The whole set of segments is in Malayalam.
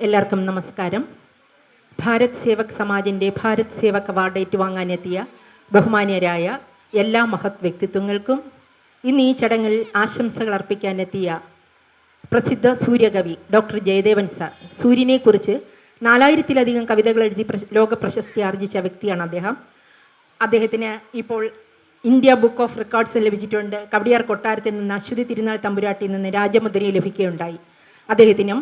എല്ലാവർക്കും നമസ്കാരം. ഭാരത് സേവക് സമാജിൻ്റെ ഭാരത് സേവക് അവാർഡ് ഏറ്റുവാങ്ങാനെത്തിയ ബഹുമാന്യരായ എല്ലാ മഹത് വ്യക്തിത്വങ്ങൾക്കും ഇന്ന് ഈ ചടങ്ങിൽ ആശംസകൾ അർപ്പിക്കാനെത്തിയ പ്രസിദ്ധ സൂര്യകവി ഡോക്ടർ ജയദേവൻ സാർ. സൂര്യനെക്കുറിച്ച് 4000-ലധികം കവിതകൾ എഴുതി ലോക പ്രശസ്തി ആർജിച്ച വ്യക്തിയാണ് അദ്ദേഹത്തിന് ഇപ്പോൾ ഇന്ത്യ ബുക്ക് ഓഫ് റെക്കോർഡ്സ് ലഭിച്ചിട്ടുണ്ട്. കവടിയാർ കൊട്ടാരത്തിൽ നിന്ന് അശ്വതി തിരുനാൾ തമ്പുരാട്ടിൽ നിന്ന് രാജമുദ്രയെ ലഭിക്കുകയുണ്ടായി. അദ്ദേഹത്തിനും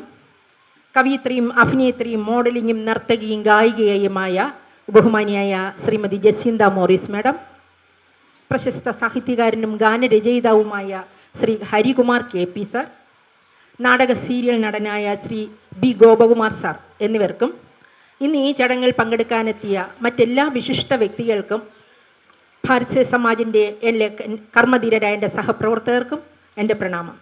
കവിയത്രിയും അഭിനേത്രിയും മോഡലിങ്ങും നർത്തകിയും ഗായികയുമായ ബഹുമാനിയായ ശ്രീമതി ജസീന്ത മോറിസ് മാഡം, പ്രശസ്ത സാഹിത്യകാരനും ഗാനരചയിതാവുമായ ശ്രീ ഹരികുമാർ KP സാർ, നാടക സീരിയൽ നടനായ ശ്രീ B ഗോപകുമാർ സാർ എന്നിവർക്കും ഇന്ന് ഈ ചടങ്ങിൽ പങ്കെടുക്കാനെത്തിയ മറ്റെല്ലാ വിശിഷ്ട വ്യക്തികൾക്കും ഭാരത് സമാജിൻ്റെ എല്ലാ കർമ്മധീരരായ എൻ്റെ സഹപ്രവർത്തകർക്കും എൻ്റെ പ്രണാമം.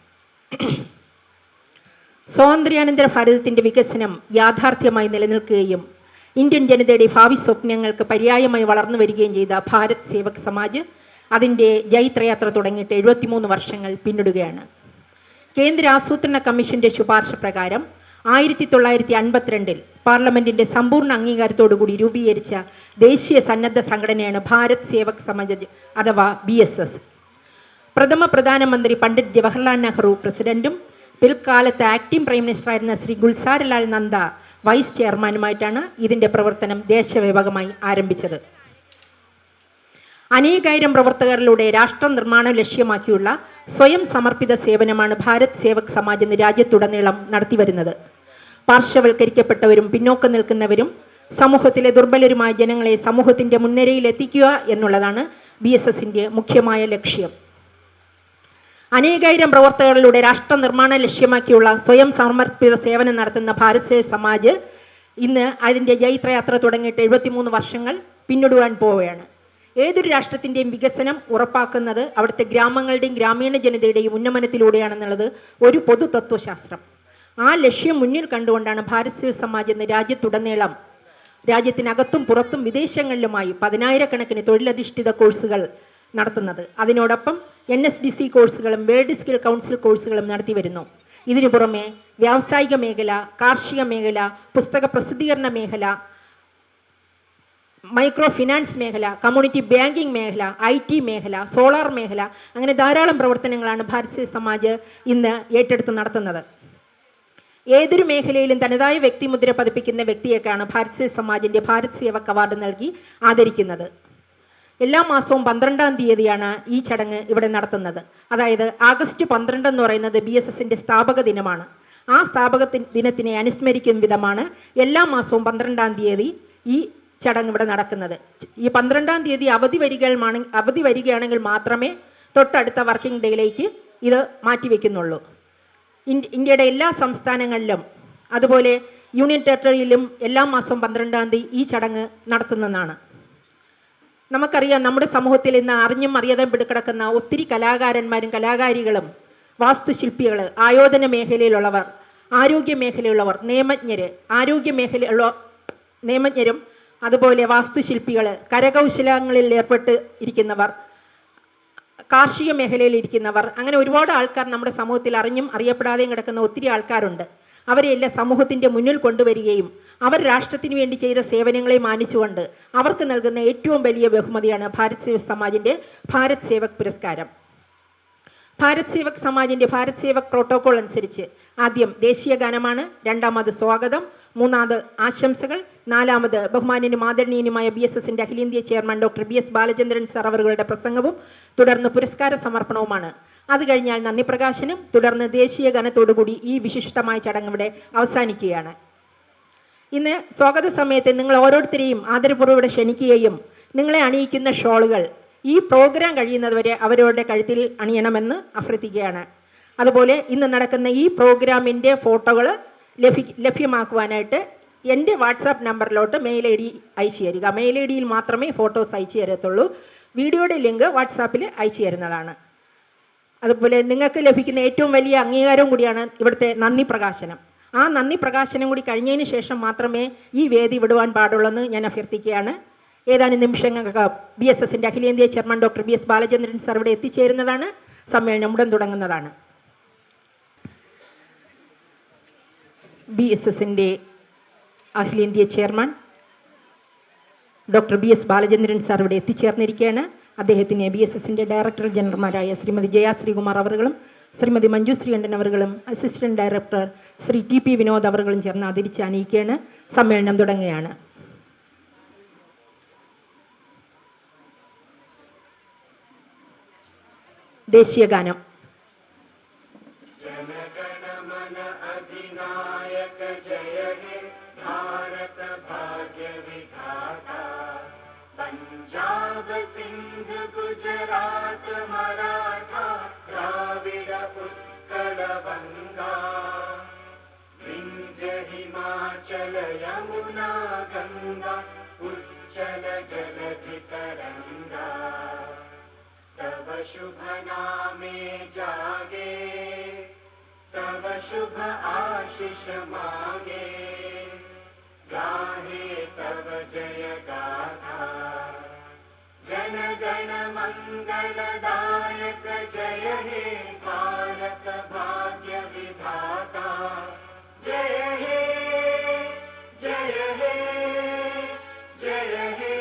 സ്വാതന്ത്ര്യാനന്തര ഭാരതത്തിൻ്റെ വികസനം യാഥാർത്ഥ്യമായി നിലനിൽക്കുകയും ഇന്ത്യൻ ജനതയുടെ ഭാവി സ്വപ്നങ്ങൾക്ക് പര്യായമായി വളർന്നു വരികയും ചെയ്ത ഭാരത് സേവക് സമാജ് അതിൻ്റെ ജൈത്രയാത്ര തുടങ്ങിയിട്ട് 73 വർഷങ്ങൾ പിന്നിടുകയാണ്. കേന്ദ്ര ആസൂത്രണ കമ്മീഷൻ്റെ ശുപാർശ പ്രകാരം 1952 പാർലമെൻറ്റിൻ്റെ സമ്പൂർണ്ണ അംഗീകാരത്തോടുകൂടി രൂപീകരിച്ച ദേശീയ സന്നദ്ധ സംഘടനയാണ് ഭാരത് സേവക് സമാജ് അഥവാ BSS. പ്രഥമ പ്രധാനമന്ത്രി പണ്ഡിറ്റ് ജവഹർലാൽ നെഹ്റു പ്രസിഡന്റും പിൽക്കാലത്ത് ആക്ടിംഗ് പ്രൈം മിനിസ്റ്ററായിരുന്ന ശ്രീ ഗുൽസാരിലാൽ നന്ദ വൈസ് ചെയർമാനുമായിട്ടാണ് ഇതിൻ്റെ പ്രവർത്തനം ദേശവ്യാപകമായി ആരംഭിച്ചത്. അനേകായിരം പ്രവർത്തകരിലൂടെ രാഷ്ട്ര നിർമ്മാണം ലക്ഷ്യമാക്കിയുള്ള സ്വയം സമർപ്പിത സേവനമാണ് ഭാരത് സേവക് സമാജ് എന്ന രാജ്യത്തുടനീളം നടത്തിവരുന്നത്. പാർശ്വവൽക്കരിക്കപ്പെട്ടവരും പിന്നോക്കം നിൽക്കുന്നവരും സമൂഹത്തിലെ ദുർബലരുമായ ജനങ്ങളെ സമൂഹത്തിൻ്റെ മുൻനിരയിൽ എത്തിക്കുക എന്നുള്ളതാണ് BSSൻ്റെ മുഖ്യമായ ലക്ഷ്യം. അനേകായിരം പ്രവർത്തകരിലൂടെ രാഷ്ട്ര നിർമ്മാണം ലക്ഷ്യമാക്കിയുള്ള സ്വയം സമർപ്പിത സേവനം നടത്തുന്ന ഭാരത് സേവക് സമാജ് ഇന്ന് അതിൻ്റെ ജൈത്രയാത്ര തുടങ്ങിയിട്ട് 73 വർഷങ്ങൾ പിന്നിടുവാൻ പോവുകയാണ്. ഏതൊരു രാഷ്ട്രത്തിൻ്റെയും വികസനം ഉറപ്പാക്കുന്നത് അവിടുത്തെ ഗ്രാമങ്ങളുടെയും ഗ്രാമീണ ജനതയുടെയും ഉന്നമനത്തിലൂടെയാണെന്നുള്ളത് ഒരു പൊതു തത്വശാസ്ത്രം. ആ ലക്ഷ്യം മുന്നിൽ കണ്ടുകൊണ്ടാണ് ഭാരത് സേവക് സമാജ് എന്ന രാജ്യത്തുടനീളം രാജ്യത്തിനകത്തും പുറത്തും വിദേശങ്ങളിലുമായി 10,000-കണക്കിന് തൊഴിലധിഷ്ഠിത കോഴ്സുകൾ നടത്തുന്നത്. അതിനോടൊപ്പം NSDC കോഴ്സുകളും വേൾഡ് സ്കിൽ കൗൺസിൽ കോഴ്സുകളും നടത്തി വരുന്നു. ഇതിനു പുറമെ വ്യാവസായിക മേഖല, കാർഷിക മേഖല, പുസ്തക പ്രസിദ്ധീകരണ മേഖല, മൈക്രോ ഫിനാൻസ് മേഖല, കമ്മ്യൂണിറ്റി ബാങ്കിംഗ് മേഖല, IT മേഖല, സോളാർ മേഖല, അങ്ങനെ ധാരാളം പ്രവർത്തനങ്ങളാണ് ഭാരത് സേവക് സമാജ് ഇന്ന് ഏറ്റെടുത്ത് നടത്തുന്നത്. ഏതൊരു മേഖലയിലും തനതായ വ്യക്തിമുദ്ര പതിപ്പിക്കുന്ന വ്യക്തിയേക്കാണ് ഭാരത് സേവക് സമാജിൻ്റെ ഭാരത് സേവക് അവാർഡ് നൽകി ആദരിക്കുന്നത്. എല്ലാ മാസവും 12-ാം തീയതിയാണ് ഈ ചടങ്ങ് ഇവിടെ നടത്തുന്നത്. അതായത് ആഗസ്റ്റ് 12 എന്ന് പറയുന്നത് BSSൻ്റെ സ്ഥാപക ദിനമാണ്. ആ സ്ഥാപക ദിനത്തിനെ അനുസ്മരിക്കുന്ന വിധമാണ് എല്ലാ മാസവും 12-ാം തീയതി ഈ ചടങ്ങ് ഇവിടെ നടക്കുന്നത്. ഈ 12-ാം തീയതി അവധി വരികയാണെങ്കിൽ മാത്രമേ തൊട്ടടുത്ത വർക്കിംഗ് ഡേയിലേക്ക് ഇത് മാറ്റിവെക്കുന്നുള്ളൂ. ഇന്ത്യയുടെ എല്ലാ സംസ്ഥാനങ്ങളിലും അതുപോലെ യൂണിയൻ ടെറിട്ടറിയിലും എല്ലാ മാസവും 12-ാം തീയതി ഈ ചടങ്ങ് നടത്തുന്നതാണ്. നമുക്കറിയാം, നമ്മുടെ സമൂഹത്തിൽ ഇന്ന് അറിഞ്ഞും അറിയാതെ കിടക്കുന്ന ഒത്തിരി കലാകാരന്മാരും കലാകാരികളും വാസ്തുശില്പികൾ, ആയോധന മേഖലയിലുള്ളവർ, ആരോഗ്യ മേഖലയുള്ളവർ, നിയമജ്ഞരും അതുപോലെ വാസ്തുശില്പികൾ, കരകൗശലങ്ങളിൽ ഏർപ്പെട്ട് ഇരിക്കുന്നവർ, കാർഷിക മേഖലയിൽ ഇരിക്കുന്നവർ, അങ്ങനെ ഒരുപാട് ആൾക്കാർ നമ്മുടെ സമൂഹത്തിൽ അറിഞ്ഞും അറിയപ്പെടാതെയും കിടക്കുന്ന ഒത്തിരി ആൾക്കാരുണ്ട്. അവരെയെല്ലാം സമൂഹത്തിൻ്റെ മുന്നിൽ കൊണ്ടുവരികയും അവർ രാഷ്ട്രത്തിന് വേണ്ടി ചെയ്ത സേവനങ്ങളെ മാനിച്ചുകൊണ്ട് അവർക്ക് നൽകുന്ന ഏറ്റവും വലിയ ബഹുമതിയാണ് ഭാരത് സേവക് സമാജിൻ്റെ ഭാരത് സേവക് പുരസ്കാരം. ഭാരത് സേവക് സമാജിൻ്റെ ഭാരത് സേവക് പ്രോട്ടോകോൾ അനുസരിച്ച് ആദ്യം ദേശീയ ഗാനമാണ്, രണ്ടാമത് സ്വാഗതം, മൂന്നാമത് ആശംസകൾ, നാലാമത് ബഹുമാന്യനും ആദരണീയനുമായ BSSൻ്റെ അഖിലേന്ത്യാ chairman doctor BS Balachandran sir അവരുടെ പ്രസംഗവും തുടർന്ന് പുരസ്കാര സമർപ്പണവുമാണ്. അത് കഴിഞ്ഞാൽ നന്ദി പ്രകാശനം, തുടർന്ന് ദേശീയ ഗാനത്തോടുകൂടി ഈ വിശിഷ്ടമായ ചടങ്ങ് ഇവിടെ അവസാനിക്കുകയാണ്. ഇന്ന് സ്വാഗത സമയത്ത് നിങ്ങൾ ഓരോരുത്തരെയും ആദരപൂർവ്വം ഇവിടെ ക്ഷണിക്കുകയും നിങ്ങളെ അണിയിക്കുന്ന ഷോളുകൾ ഈ പ്രോഗ്രാം കഴിയുന്നതുവരെ അവരവരുടെ കഴുത്തിൽ അണിയണമെന്ന് അഭ്യർത്ഥിക്കുകയാണ്. അതുപോലെ ഇന്ന് നടക്കുന്ന ഈ പ്രോഗ്രാമിൻ്റെ ഫോട്ടോകൾ ലഭ്യമാക്കുവാനായിട്ട് എൻ്റെ വാട്സാപ്പ് നമ്പറിലോട്ട് മെയിൽ ID അയച്ചു തരിക. മെയിൽ IDയിൽ മാത്രമേ ഫോട്ടോസ് അയച്ചു തരത്തുള്ളൂ. വീഡിയോയുടെ ലിങ്ക് വാട്സാപ്പിൽ അയച്ചു തരുന്നതാണ്. അതുപോലെ നിങ്ങൾക്ക് ലഭിക്കുന്ന ഏറ്റവും വലിയ അംഗീകാരവും കൂടിയാണ് ഇവിടുത്തെ നന്ദി പ്രകാശനം. ആ നന്ദി പ്രകാശനം കൂടി കഴിഞ്ഞതിന് ശേഷം മാത്രമേ ഈ വേദി വിടുവാൻ പാടുള്ളൂ എന്ന് ഞാൻ അഭ്യർത്ഥിക്കുകയാണ്. ഏതാനും നിമിഷങ്ങൾക്ക് BSSൻ്റെ അഖിലേന്ത്യാ chairman doctor BS Balachandran sir ഇവിടെ എത്തിച്ചേരുന്നതാണ്. സമ്മേളനം ഉടൻ തുടങ്ങുന്നതാണ്. BSSൻ്റെ അഖിലേന്ത്യാ chairman doctor BS Balachandran sir ഇവിടെ എത്തിച്ചേർന്നിരിക്കുകയാണ്. അദ്ദേഹത്തിന് BSSൻ്റെ ഡയറക്ടർ ജനറൽമാരായ ശ്രീമതി ജയ ശ്രീകുമാർ അവറുകളും ശ്രീമതി മഞ്ജു ശ്രീകണ്ഠൻ അവറുകളും assistant director Shri TP Vinod അവറുകളും ചേർന്ന് ആദരിച്ച് അണിയിക്കുകയാണ്. സമ്മേളനം തുടങ്ങുകയാണ്. ദേശീയ ഗാനം. पंजाब सिंध गुजरात मराठा द्राविड उत्कल बंगा विंध्य हिमाचल यमुना गंगा उच्चल जलधि तरंगा तव शुभ नामे जागे तव शुभ आशीष मांगे गाहे तव जय गाथा जन गण मंगलदायक जय हे भारत भाग्य विधाता जय हे जय हे जय हे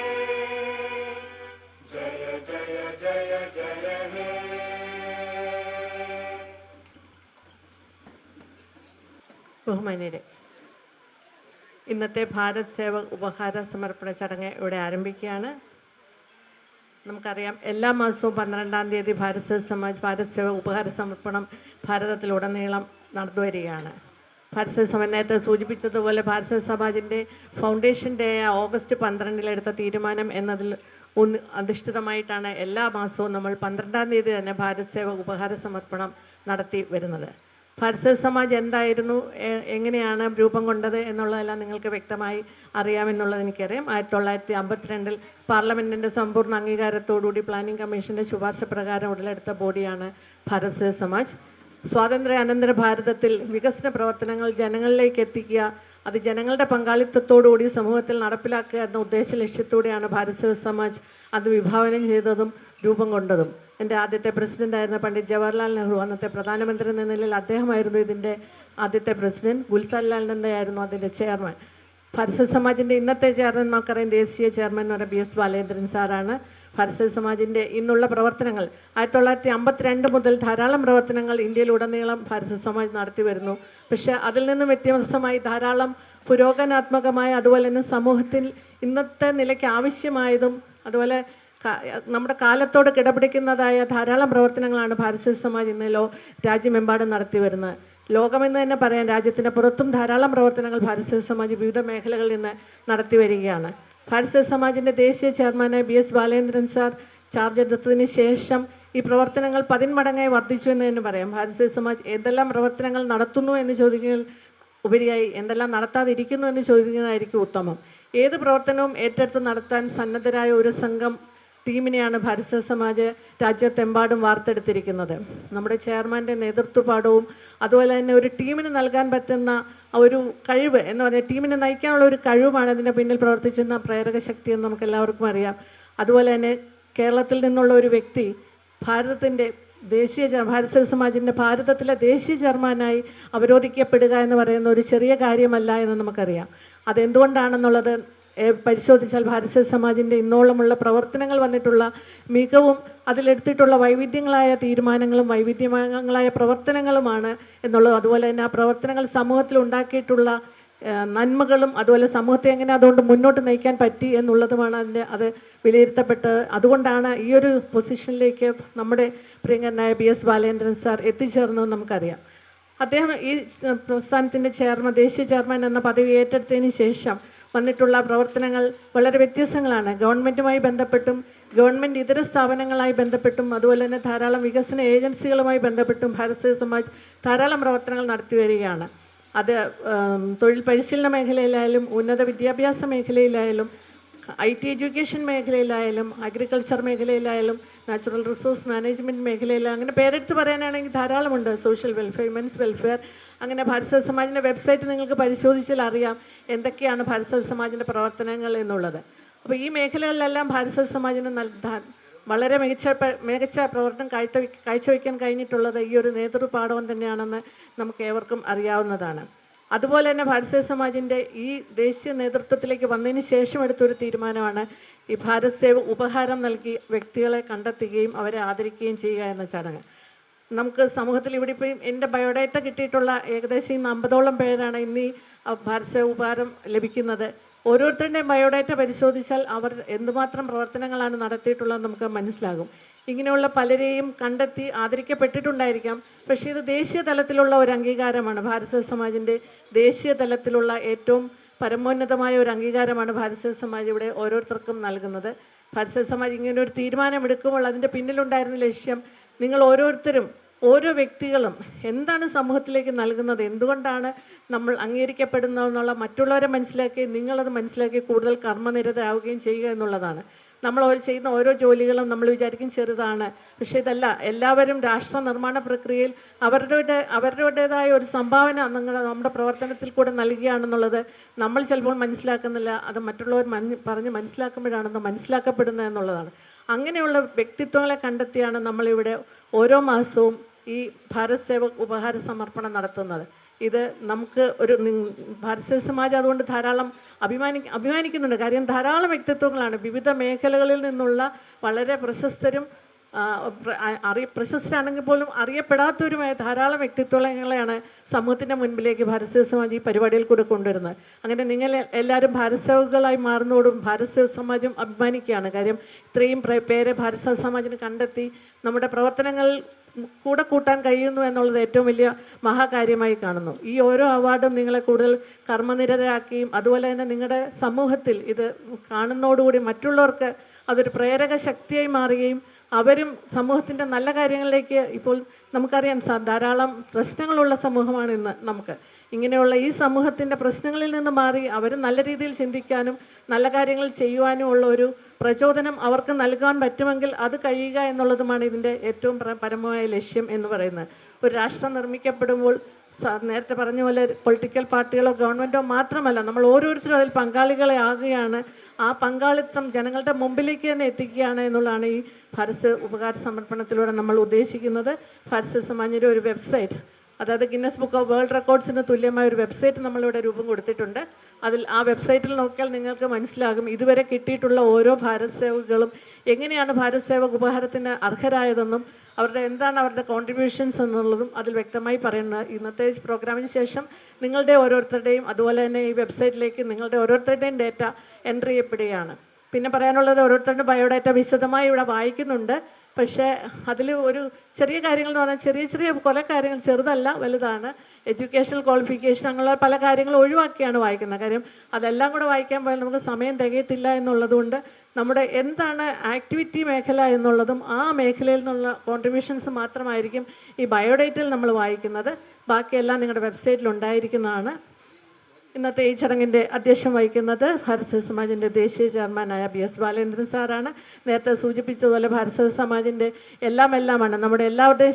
जय जय जय जय हे. ബഹുമാന്യരെ, ഇന്നത്തെ ഭാരത് സേവക് ഉപഹാര സമർപ്പണ ചടങ്ങ് ഇവിടെ ആരംഭിക്കുകയാണ്. നമുക്കറിയാം, എല്ലാ മാസവും 12-ാം തീയതി ഭാരത് സേവക് സമാജ് ഭാരത് സേവക് ഉപഹാര സമർപ്പണം ഭാരതത്തിലുടനീളം നടന്നുവരികയാണ്. ഭാരത് സേവക് സമാജ് നേരത്തെ സൂചിപ്പിച്ചതുപോലെ ഭാരത് സേവക് സമാജിൻ്റെ ഫൗണ്ടേഷൻ ഡേ ഓഗസ്റ്റ് 12 എടുത്ത തീരുമാനം എന്നതിൽ അധിഷ്ഠിതമായിട്ടാണ് എല്ലാ മാസവും നമ്മൾ 12-ാം തീയതി തന്നെ ഭാരത് സേവക് ഉപഹാര സമർപ്പണം നടത്തി വരുന്നത്. ഭാരത് സേവക് സമാജ് എന്തായിരുന്നു, എങ്ങനെയാണ് രൂപം കൊണ്ടത് എന്നുള്ളതെല്ലാം നിങ്ങൾക്ക് വ്യക്തമായി അറിയാമെന്നുള്ളത് എനിക്കറിയാം. 1952 പാർലമെൻറ്റിൻ്റെ സമ്പൂർണ്ണ അംഗീകാരത്തോടുകൂടി പ്ലാനിംഗ് കമ്മീഷൻ്റെ ശുപാർശ പ്രകാരം ഉടലെടുത്ത ബോഡിയാണ് ഭാരത് സേവക് സമാജ്. സ്വാതന്ത്ര്യാനന്തര ഭാരതത്തിൽ വികസന പ്രവർത്തനങ്ങൾ ജനങ്ങളിലേക്ക് എത്തിക്കുക, അത് ജനങ്ങളുടെ പങ്കാളിത്തത്തോടുകൂടി സമൂഹത്തിൽ നടപ്പിലാക്കുക എന്ന ഉദ്ദേശ ലക്ഷ്യത്തോടെയാണ് ഭാരത് സേവക് സമാജ് അത് വിഭാവനം ചെയ്തതും രൂപം കൊണ്ടതും. എൻ്റെ ആദ്യത്തെ പ്രസിഡൻ്റായിരുന്ന പണ്ഡിറ്റ് ജവഹർലാൽ നെഹ്റു, അന്നത്തെ പ്രധാനമന്ത്രി എന്ന നിലയിൽ അദ്ദേഹമായിരുന്നു ഇതിൻ്റെ ആദ്യത്തെ പ്രസിഡന്റ്. ഗുൽസാരിലാൽ നന്ദയായിരുന്നു അതിൻ്റെ ചെയർമാൻ. ഭാരത് സേവക് സമാജിൻ്റെ ഇന്നത്തെ ചെയർമാൻ നമുക്കറിയാം, ദേശീയ ചെയർമാൻ എന്ന് പറയുന്നത് BS ബാലചന്ദ്രൻ സാറാണ്. ഭാരത് സേവക് സമാജിൻ്റെ ഇന്നുള്ള പ്രവർത്തനങ്ങൾ 1952 മുതൽ ധാരാളം പ്രവർത്തനങ്ങൾ ഇന്ത്യയിലുടനീളം ഭാരത് സേവക് സമാജ് നടത്തി വരുന്നു. പക്ഷേ അതിൽ നിന്നും വ്യത്യസ്തമായി ധാരാളം പുരോഗമനാത്മകമായ, അതുപോലെ തന്നെ സമൂഹത്തിൽ ഇന്നത്തെ നിലയ്ക്ക് ആവശ്യമായതും അതുപോലെ നമ്മുടെ കാലത്തോട് കിടപിടിക്കുന്നതായ ധാരാളം പ്രവർത്തനങ്ങളാണ് ഭാരത് സേവക് സമാജ് ഇന്ന് രാജ്യമെമ്പാടും നടത്തി വരുന്നത്. ലോകമെന്ന് തന്നെ പറയാം, രാജ്യത്തിന് പുറത്തും ധാരാളം പ്രവർത്തനങ്ങൾ ഭാരത് സേവക് സമാജ് വിവിധ മേഖലകളിൽ നിന്ന് നടത്തി വരികയാണ്. ഭാരത് സേവക് സമാജിൻ്റെ ദേശീയ ചെയർമാനായ BS ബാലചന്ദ്രൻ സാർ ചാർജ് എടുത്തതിന് ശേഷം ഈ പ്രവർത്തനങ്ങൾ 10 മടങ്ങായി വർദ്ധിച്ചു എന്ന് തന്നെ പറയാം. ഭാരത് സേവക് സമാജ് എന്തെല്ലാം പ്രവർത്തനങ്ങൾ നടത്തുന്നു എന്ന് ചോദിക്കുന്നതിൽ ഉപരിയായി എന്തെല്ലാം നടത്താതിരിക്കുന്നു എന്ന് ചോദിക്കുന്നതായിരിക്കും ഉത്തമം. ഏത് പ്രവർത്തനവും ഏറ്റെടുത്ത് നടത്താൻ സന്നദ്ധരായ ഒരു സംഘം ടീമിനെയാണ് ഭാരത് സേവക് സമാജ് രാജ്യത്തെമ്പാടും വാർത്തെടുത്തിരിക്കുന്നത്. നമ്മുടെ ചെയർമാൻ്റെ നേതൃത്വപാഠവും അതുപോലെ തന്നെ ഒരു ടീമിന് നൽകാൻ പറ്റുന്ന ഒരു കഴിവ് എന്ന് പറയുന്നത്, ടീമിനെ നയിക്കാനുള്ള ഒരു കഴിവുമാണ് അതിൻ്റെ പിന്നിൽ പ്രവർത്തിച്ചിരുന്ന പ്രേരക ശക്തി എന്ന് നമുക്ക് എല്ലാവർക്കും അറിയാം. അതുപോലെ തന്നെ കേരളത്തിൽ നിന്നുള്ള ഒരു വ്യക്തി ഭാരതത്തിൻ്റെ ഭാരത് സേവക് സമാജിൻ്റെ ഭാരതത്തിലെ ദേശീയ ചെയർമാനായി അവരോധിക്കപ്പെടുക എന്ന് പറയുന്ന ഒരു ചെറിയ കാര്യമല്ല എന്ന് നമുക്കറിയാം. അതെന്തുകൊണ്ടാണെന്നുള്ളത് പരിശോധിച്ചാൽ ഭാരത് സേവക് സമാജിൻ്റെ ഇന്നോളമുള്ള പ്രവർത്തനങ്ങൾ വന്നിട്ടുള്ള മികവും അതിലെടുത്തിട്ടുള്ള വൈവിധ്യങ്ങളായ തീരുമാനങ്ങളും വൈവിധ്യങ്ങളായ പ്രവർത്തനങ്ങളുമാണ് എന്നുള്ളത്. അതുപോലെ തന്നെ ആ പ്രവർത്തനങ്ങൾ സമൂഹത്തിൽ ഉണ്ടാക്കിയിട്ടുള്ള നന്മകളും അതുപോലെ സമൂഹത്തെ എങ്ങനെ അതുകൊണ്ട് മുന്നോട്ട് നയിക്കാൻ പറ്റി എന്നുള്ളതുമാണ് അത് വിലയിരുത്തപ്പെട്ടത്. അതുകൊണ്ടാണ് ഈ ഒരു പൊസിഷനിലേക്ക് നമ്മുടെ പ്രിയങ്കരനായ BS ബാലചന്ദ്രൻ സാർ എത്തിച്ചേർന്നതെന്ന് നമുക്കറിയാം. അദ്ദേഹം ഈ പ്രസ്ഥാനത്തിൻ്റെ ദേശീയ ചെയർമാൻ എന്ന പദവി ഏറ്റെടുത്തതിന് ശേഷം വന്നിട്ടുള്ള പ്രവർത്തനങ്ങൾ വളരെ വ്യത്യസ്തങ്ങളാണ്. ഗവൺമെൻറ്റുമായി ബന്ധപ്പെട്ടും ഗവൺമെൻറ് ഇതര സ്ഥാപനങ്ങളായി ബന്ധപ്പെട്ടും അതുപോലെ തന്നെ ധാരാളം വികസന ഏജൻസികളുമായി ബന്ധപ്പെട്ടും ഭാരത് സേവക് സമാജ് ധാരാളം പ്രവർത്തനങ്ങൾ നടത്തി വരികയാണ്. അത് തൊഴിൽ പരിശീലന മേഖലയിലായാലും ഉന്നത വിദ്യാഭ്യാസ മേഖലയിലായാലും IT എഡ്യൂക്കേഷൻ മേഖലയിലായാലും അഗ്രികൾച്ചർ മേഖലയിലായാലും നാച്ചുറൽ റിസോഴ്സ് മാനേജ്മെൻറ്റ് മേഖലയിലായാലും അങ്ങനെ പേരെടുത്ത് പറയാനാണെങ്കിൽ ധാരാളമുണ്ട്. സോഷ്യൽ വെൽഫെയർ, വിമൻസ് വെൽഫെയർ, അങ്ങനെ ഭാരത് സേവക് സമാജിൻ്റെ വെബ്സൈറ്റ് നിങ്ങൾക്ക് പരിശോധിച്ചാൽ അറിയാം എന്തൊക്കെയാണ് ഭാരത് സേവക് സമാജിൻ്റെ പ്രവർത്തനങ്ങൾ എന്നുള്ളത്. അപ്പോൾ ഈ മേഖലകളിലെല്ലാം ഭാരത് സേവക് സമാജിന് വളരെ മികച്ച പ്രവർത്തനം കാഴ്ചവെക്കാൻ കഴിഞ്ഞിട്ടുള്ളത് ഈ ഒരു നേതൃപാഠവും തന്നെയാണെന്ന് നമുക്ക് ഏവർക്കും അറിയാവുന്നതാണ്. അതുപോലെ തന്നെ ഭാരതീയ സമാജിൻ്റെ ഈ ദേശീയ നേതൃത്വത്തിലേക്ക് വന്നതിന് ശേഷം എടുത്തൊരു തീരുമാനമാണ് ഈ ഭാരത് സേവ ഉപഹാരം നൽകി വ്യക്തികളെ കണ്ടെത്തുകയും അവരെ ആദരിക്കുകയും ചെയ്യുക എന്ന ചടങ്ങ്. നമുക്ക് സമൂഹത്തിൽ ഇവിടെ ഇപ്പം എൻ്റെ ബയോഡേറ്റ കിട്ടിയിട്ടുള്ള ഏകദേശം 50ഓളം പേരാണ് ഇന്ന് ഈ ഭാരത് സേവ ഉപഹാരം ലഭിക്കുന്നത്. ഓരോരുത്തരുടെയും ബയോഡേറ്റ പരിശോധിച്ചാൽ അവർ എന്തുമാത്രം പ്രവർത്തനങ്ങളാണ് നടത്തിയിട്ടുള്ളതെന്ന് നമുക്ക് മനസ്സിലാകും. ഇങ്ങനെയുള്ള പലരെയും കണ്ടെത്തി ആദരിക്കപ്പെട്ടിട്ടുണ്ടായിരിക്കാം. പക്ഷേ ഇത് ദേശീയ തലത്തിലുള്ള ഒരു അംഗീകാരമാണ്. ഭാരതീയ സമാജിൻ്റെ ദേശീയ തലത്തിലുള്ള ഏറ്റവും പരമോന്നതമായ ഒരു അംഗീകാരമാണ് ഭാരതീയ സമാജ് ഇവിടെ ഓരോരുത്തർക്കും നൽകുന്നത്. ഭാരതീയ സമാജ് ഇങ്ങനെ ഒരു തീരുമാനമെടുക്കുമ്പോൾ അതിൻ്റെ പിന്നിലുണ്ടായിരുന്ന ലക്ഷ്യം നിങ്ങൾ ഓരോരുത്തരും ഓരോ വ്യക്തികളും എന്താണ് സമൂഹത്തിലേക്ക് നൽകുന്നത്, എന്തുകൊണ്ടാണ് നമ്മൾ അംഗീകരിക്കപ്പെടുന്നതെന്നുള്ള മറ്റുള്ളവരെ മനസ്സിലാക്കി നിങ്ങളത് മനസ്സിലാക്കി കൂടുതൽ കർമ്മനിരതരാവുകയും ചെയ്യുക എന്നുള്ളതാണ്. നമ്മൾ ചെയ്യുന്ന ഓരോ ജോലികളും നമ്മൾ വിചാരിക്കും ചെറുതാണ്, പക്ഷേ ഇതല്ല. എല്ലാവരും രാഷ്ട്ര നിർമ്മാണ പ്രക്രിയയിൽ അവരുടേതായ ഒരു സംഭാവന നമ്മുടെ പ്രവർത്തനത്തിൽ കൂടെ നൽകുകയാണെന്നുള്ളത് നമ്മൾ ചിലപ്പോൾ മനസ്സിലാക്കുന്നില്ല. അത് മറ്റുള്ളവർ പറഞ്ഞ് മനസ്സിലാക്കുമ്പോഴാണെന്ന് മനസ്സിലാക്കപ്പെടുന്നത് എന്നുള്ളതാണ്. അങ്ങനെയുള്ള വ്യക്തിത്വങ്ങളെ കണ്ടെത്തിയാണ് നമ്മളിവിടെ ഓരോ മാസവും ഈ ഭാരത് സേവക് ഉപഹാര സമർപ്പണം നടത്തുന്നത്. ഇത് നമുക്ക് ഒരു ഭാരതീയ സമാജ് അതുകൊണ്ട് ധാരാളം അഭിമാനിക്കുന്നുണ്ട്. കാര്യം ധാരാളം വ്യക്തിത്വങ്ങളാണ് വിവിധ മേഖലകളിൽ നിന്നുള്ള വളരെ പ്രശസ്തരും പ്രശസ്തരാണെങ്കിൽ പോലും അറിയപ്പെടാത്തവരുമായ ധാരാളം വ്യക്തിത്വങ്ങളെയാണ് സമൂഹത്തിൻ്റെ മുൻപിലേക്ക് ഭാരതീയ സമാജ് ഈ പരിപാടിയിൽ കൂടെ കൊണ്ടുവരുന്നത്. അങ്ങനെ നിങ്ങൾ എല്ലാവരും ഭാരത് സേവകളായി മാറുന്നതോടും ഭാരതീയ സമാജം അഭിമാനിക്കുകയാണ്. കാര്യം ഇത്രയും പേരെ ഭാരതീയ സമാജിന് കണ്ടെത്തി നമ്മുടെ പ്രവർത്തനങ്ങൾ കൂടെ കൂട്ടാൻ കഴിയുന്നു എന്നുള്ളത് ഏറ്റവും വലിയ മഹാകാര്യമായി കാണുന്നു. ഈ ഓരോ അവാർഡും നിങ്ങളെ കൂടുതൽ കർമ്മനിരതരാക്കുകയും അതുപോലെ തന്നെ നിങ്ങളുടെ സമൂഹത്തിൽ ഇത് കാണുന്നതോടുകൂടി മറ്റുള്ളവർക്ക് അതൊരു പ്രേരക ശക്തിയായി മാറുകയും അവരും സമൂഹത്തിൻ്റെ നല്ല കാര്യങ്ങളിലേക്ക്, ഇപ്പോൾ നമുക്കറിയാം ധാരാളം പ്രശ്നങ്ങളുള്ള സമൂഹമാണ് ഇന്ന് നമുക്ക്. ഇങ്ങനെയുള്ള ഈ സമൂഹത്തിൻ്റെ പ്രശ്നങ്ങളിൽ നിന്ന് മാറി അവർ നല്ല രീതിയിൽ ചിന്തിക്കാനും നല്ല കാര്യങ്ങൾ ചെയ്യുവാനും ഉള്ള ഒരു പ്രചോദനം അവർക്ക് നൽകാൻ പറ്റുമെങ്കിൽ അത് കഴിയുക എന്നുള്ളതുമാണ് ഇതിൻ്റെ ഏറ്റവും പരമമായ ലക്ഷ്യം എന്ന് പറയുന്നത്. ഒരു രാഷ്ട്രം നിർമ്മിക്കപ്പെടുമ്പോൾ നേരത്തെ പറഞ്ഞ പോലെ പൊളിറ്റിക്കൽ പാർട്ടികളോ ഗവൺമെൻറ്റോ മാത്രമല്ല, നമ്മൾ ഓരോരുത്തരും അതിൽ പങ്കാളികളെ ആകുകയാണ്. ആ പങ്കാളിത്തം ജനങ്ങളുടെ മുമ്പിലേക്ക് തന്നെ എത്തിക്കുകയാണ് എന്നുള്ളതാണ് ഈ ഭാരത് ഉപഹാര സമർപ്പണത്തിലൂടെ നമ്മൾ ഉദ്ദേശിക്കുന്നത്. ഭാരതീയ സമാജിൻ്റെ ഒരു വെബ്സൈറ്റ്, അതായത് ഗിന്നസ് ബുക്ക് ഓഫ് വേൾഡ് റെക്കോർഡ്സിന് തുല്യമായ ഒരു വെബ്സൈറ്റ് നമ്മളിവിടെ രൂപം കൊടുത്തിട്ടുണ്ട്. ആ വെബ്സൈറ്റിൽ നോക്കിയാൽ നിങ്ങൾക്ക് മനസ്സിലാകും ഇതുവരെ കിട്ടിയിട്ടുള്ള ഓരോ ഭാരത് സേവകളും എങ്ങനെയാണ് ഭാരത് സേവക് ഉപഹാരത്തിന് അർഹരായതെന്നും എന്താണ് അവരുടെ കോൺട്രിബ്യൂഷൻസ് എന്നുള്ളതും അതിൽ വ്യക്തമായി പറയുന്നത്. ഇന്നത്തെ പ്രോഗ്രാമിന് ശേഷം നിങ്ങളുടെ ഓരോരുത്തരുടെയും അതുപോലെ തന്നെ ഈ വെബ്സൈറ്റിലേക്ക് നിങ്ങളുടെ ഓരോരുത്തരുടെയും ഡേറ്റ എൻട്രി ചെയ്യപ്പെടുകയാണ്. പിന്നെ പറയാനുള്ളത്, ഓരോരുത്തരുടെ ബയോഡാറ്റ വിശദമായി ഇവിടെ വായിക്കുന്നുണ്ട്. പക്ഷേ അതിൽ ഒരു ചെറിയ കാര്യങ്ങൾ എന്ന് പറഞ്ഞാൽ ചെറിയ കുറേ കാര്യങ്ങൾ, ചെറുതല്ല വലുതാണ്. എഡ്യൂക്കേഷണൽ ക്വാളിഫിക്കേഷൻ അങ്ങനെയുള്ള പല കാര്യങ്ങളും ഒഴിവാക്കിയാണ് വായിക്കുന്നത്. കാര്യം അതെല്ലാം കൂടെ വായിക്കാൻ പോയാൽ നമുക്ക് സമയം തികയത്തില്ല എന്നുള്ളതുകൊണ്ട് നമ്മുടെ എന്താണ് ആക്ടിവിറ്റി മേഖല എന്നുള്ളതും ആ മേഖലയിൽ നിന്നുള്ള കോൺട്രിബ്യൂഷൻസ് മാത്രമായിരിക്കും ഈ ബയോഡേറ്റയിൽ നമ്മൾ വായിക്കുന്നത്. ബാക്കിയെല്ലാം നിങ്ങളുടെ വെബ്സൈറ്റിൽ ഉണ്ടായിരിക്കുന്നതാണ്. ഇന്നത്തെ ഈ ചടങ്ങിൻ്റെ അധ്യക്ഷം വഹിക്കുന്നത് ഭാരതീയ സമാജിൻ്റെ ദേശീയ ചെയർമാനായ BS ബാലേന്ദ്രൻ സാറാണ്. നേരത്തെ സൂചിപ്പിച്ചതുപോലെ ഭാരതീയ സമാജിൻ്റെ എല്ലാമാണ്, നമ്മുടെ എല്ലാവരുടെയും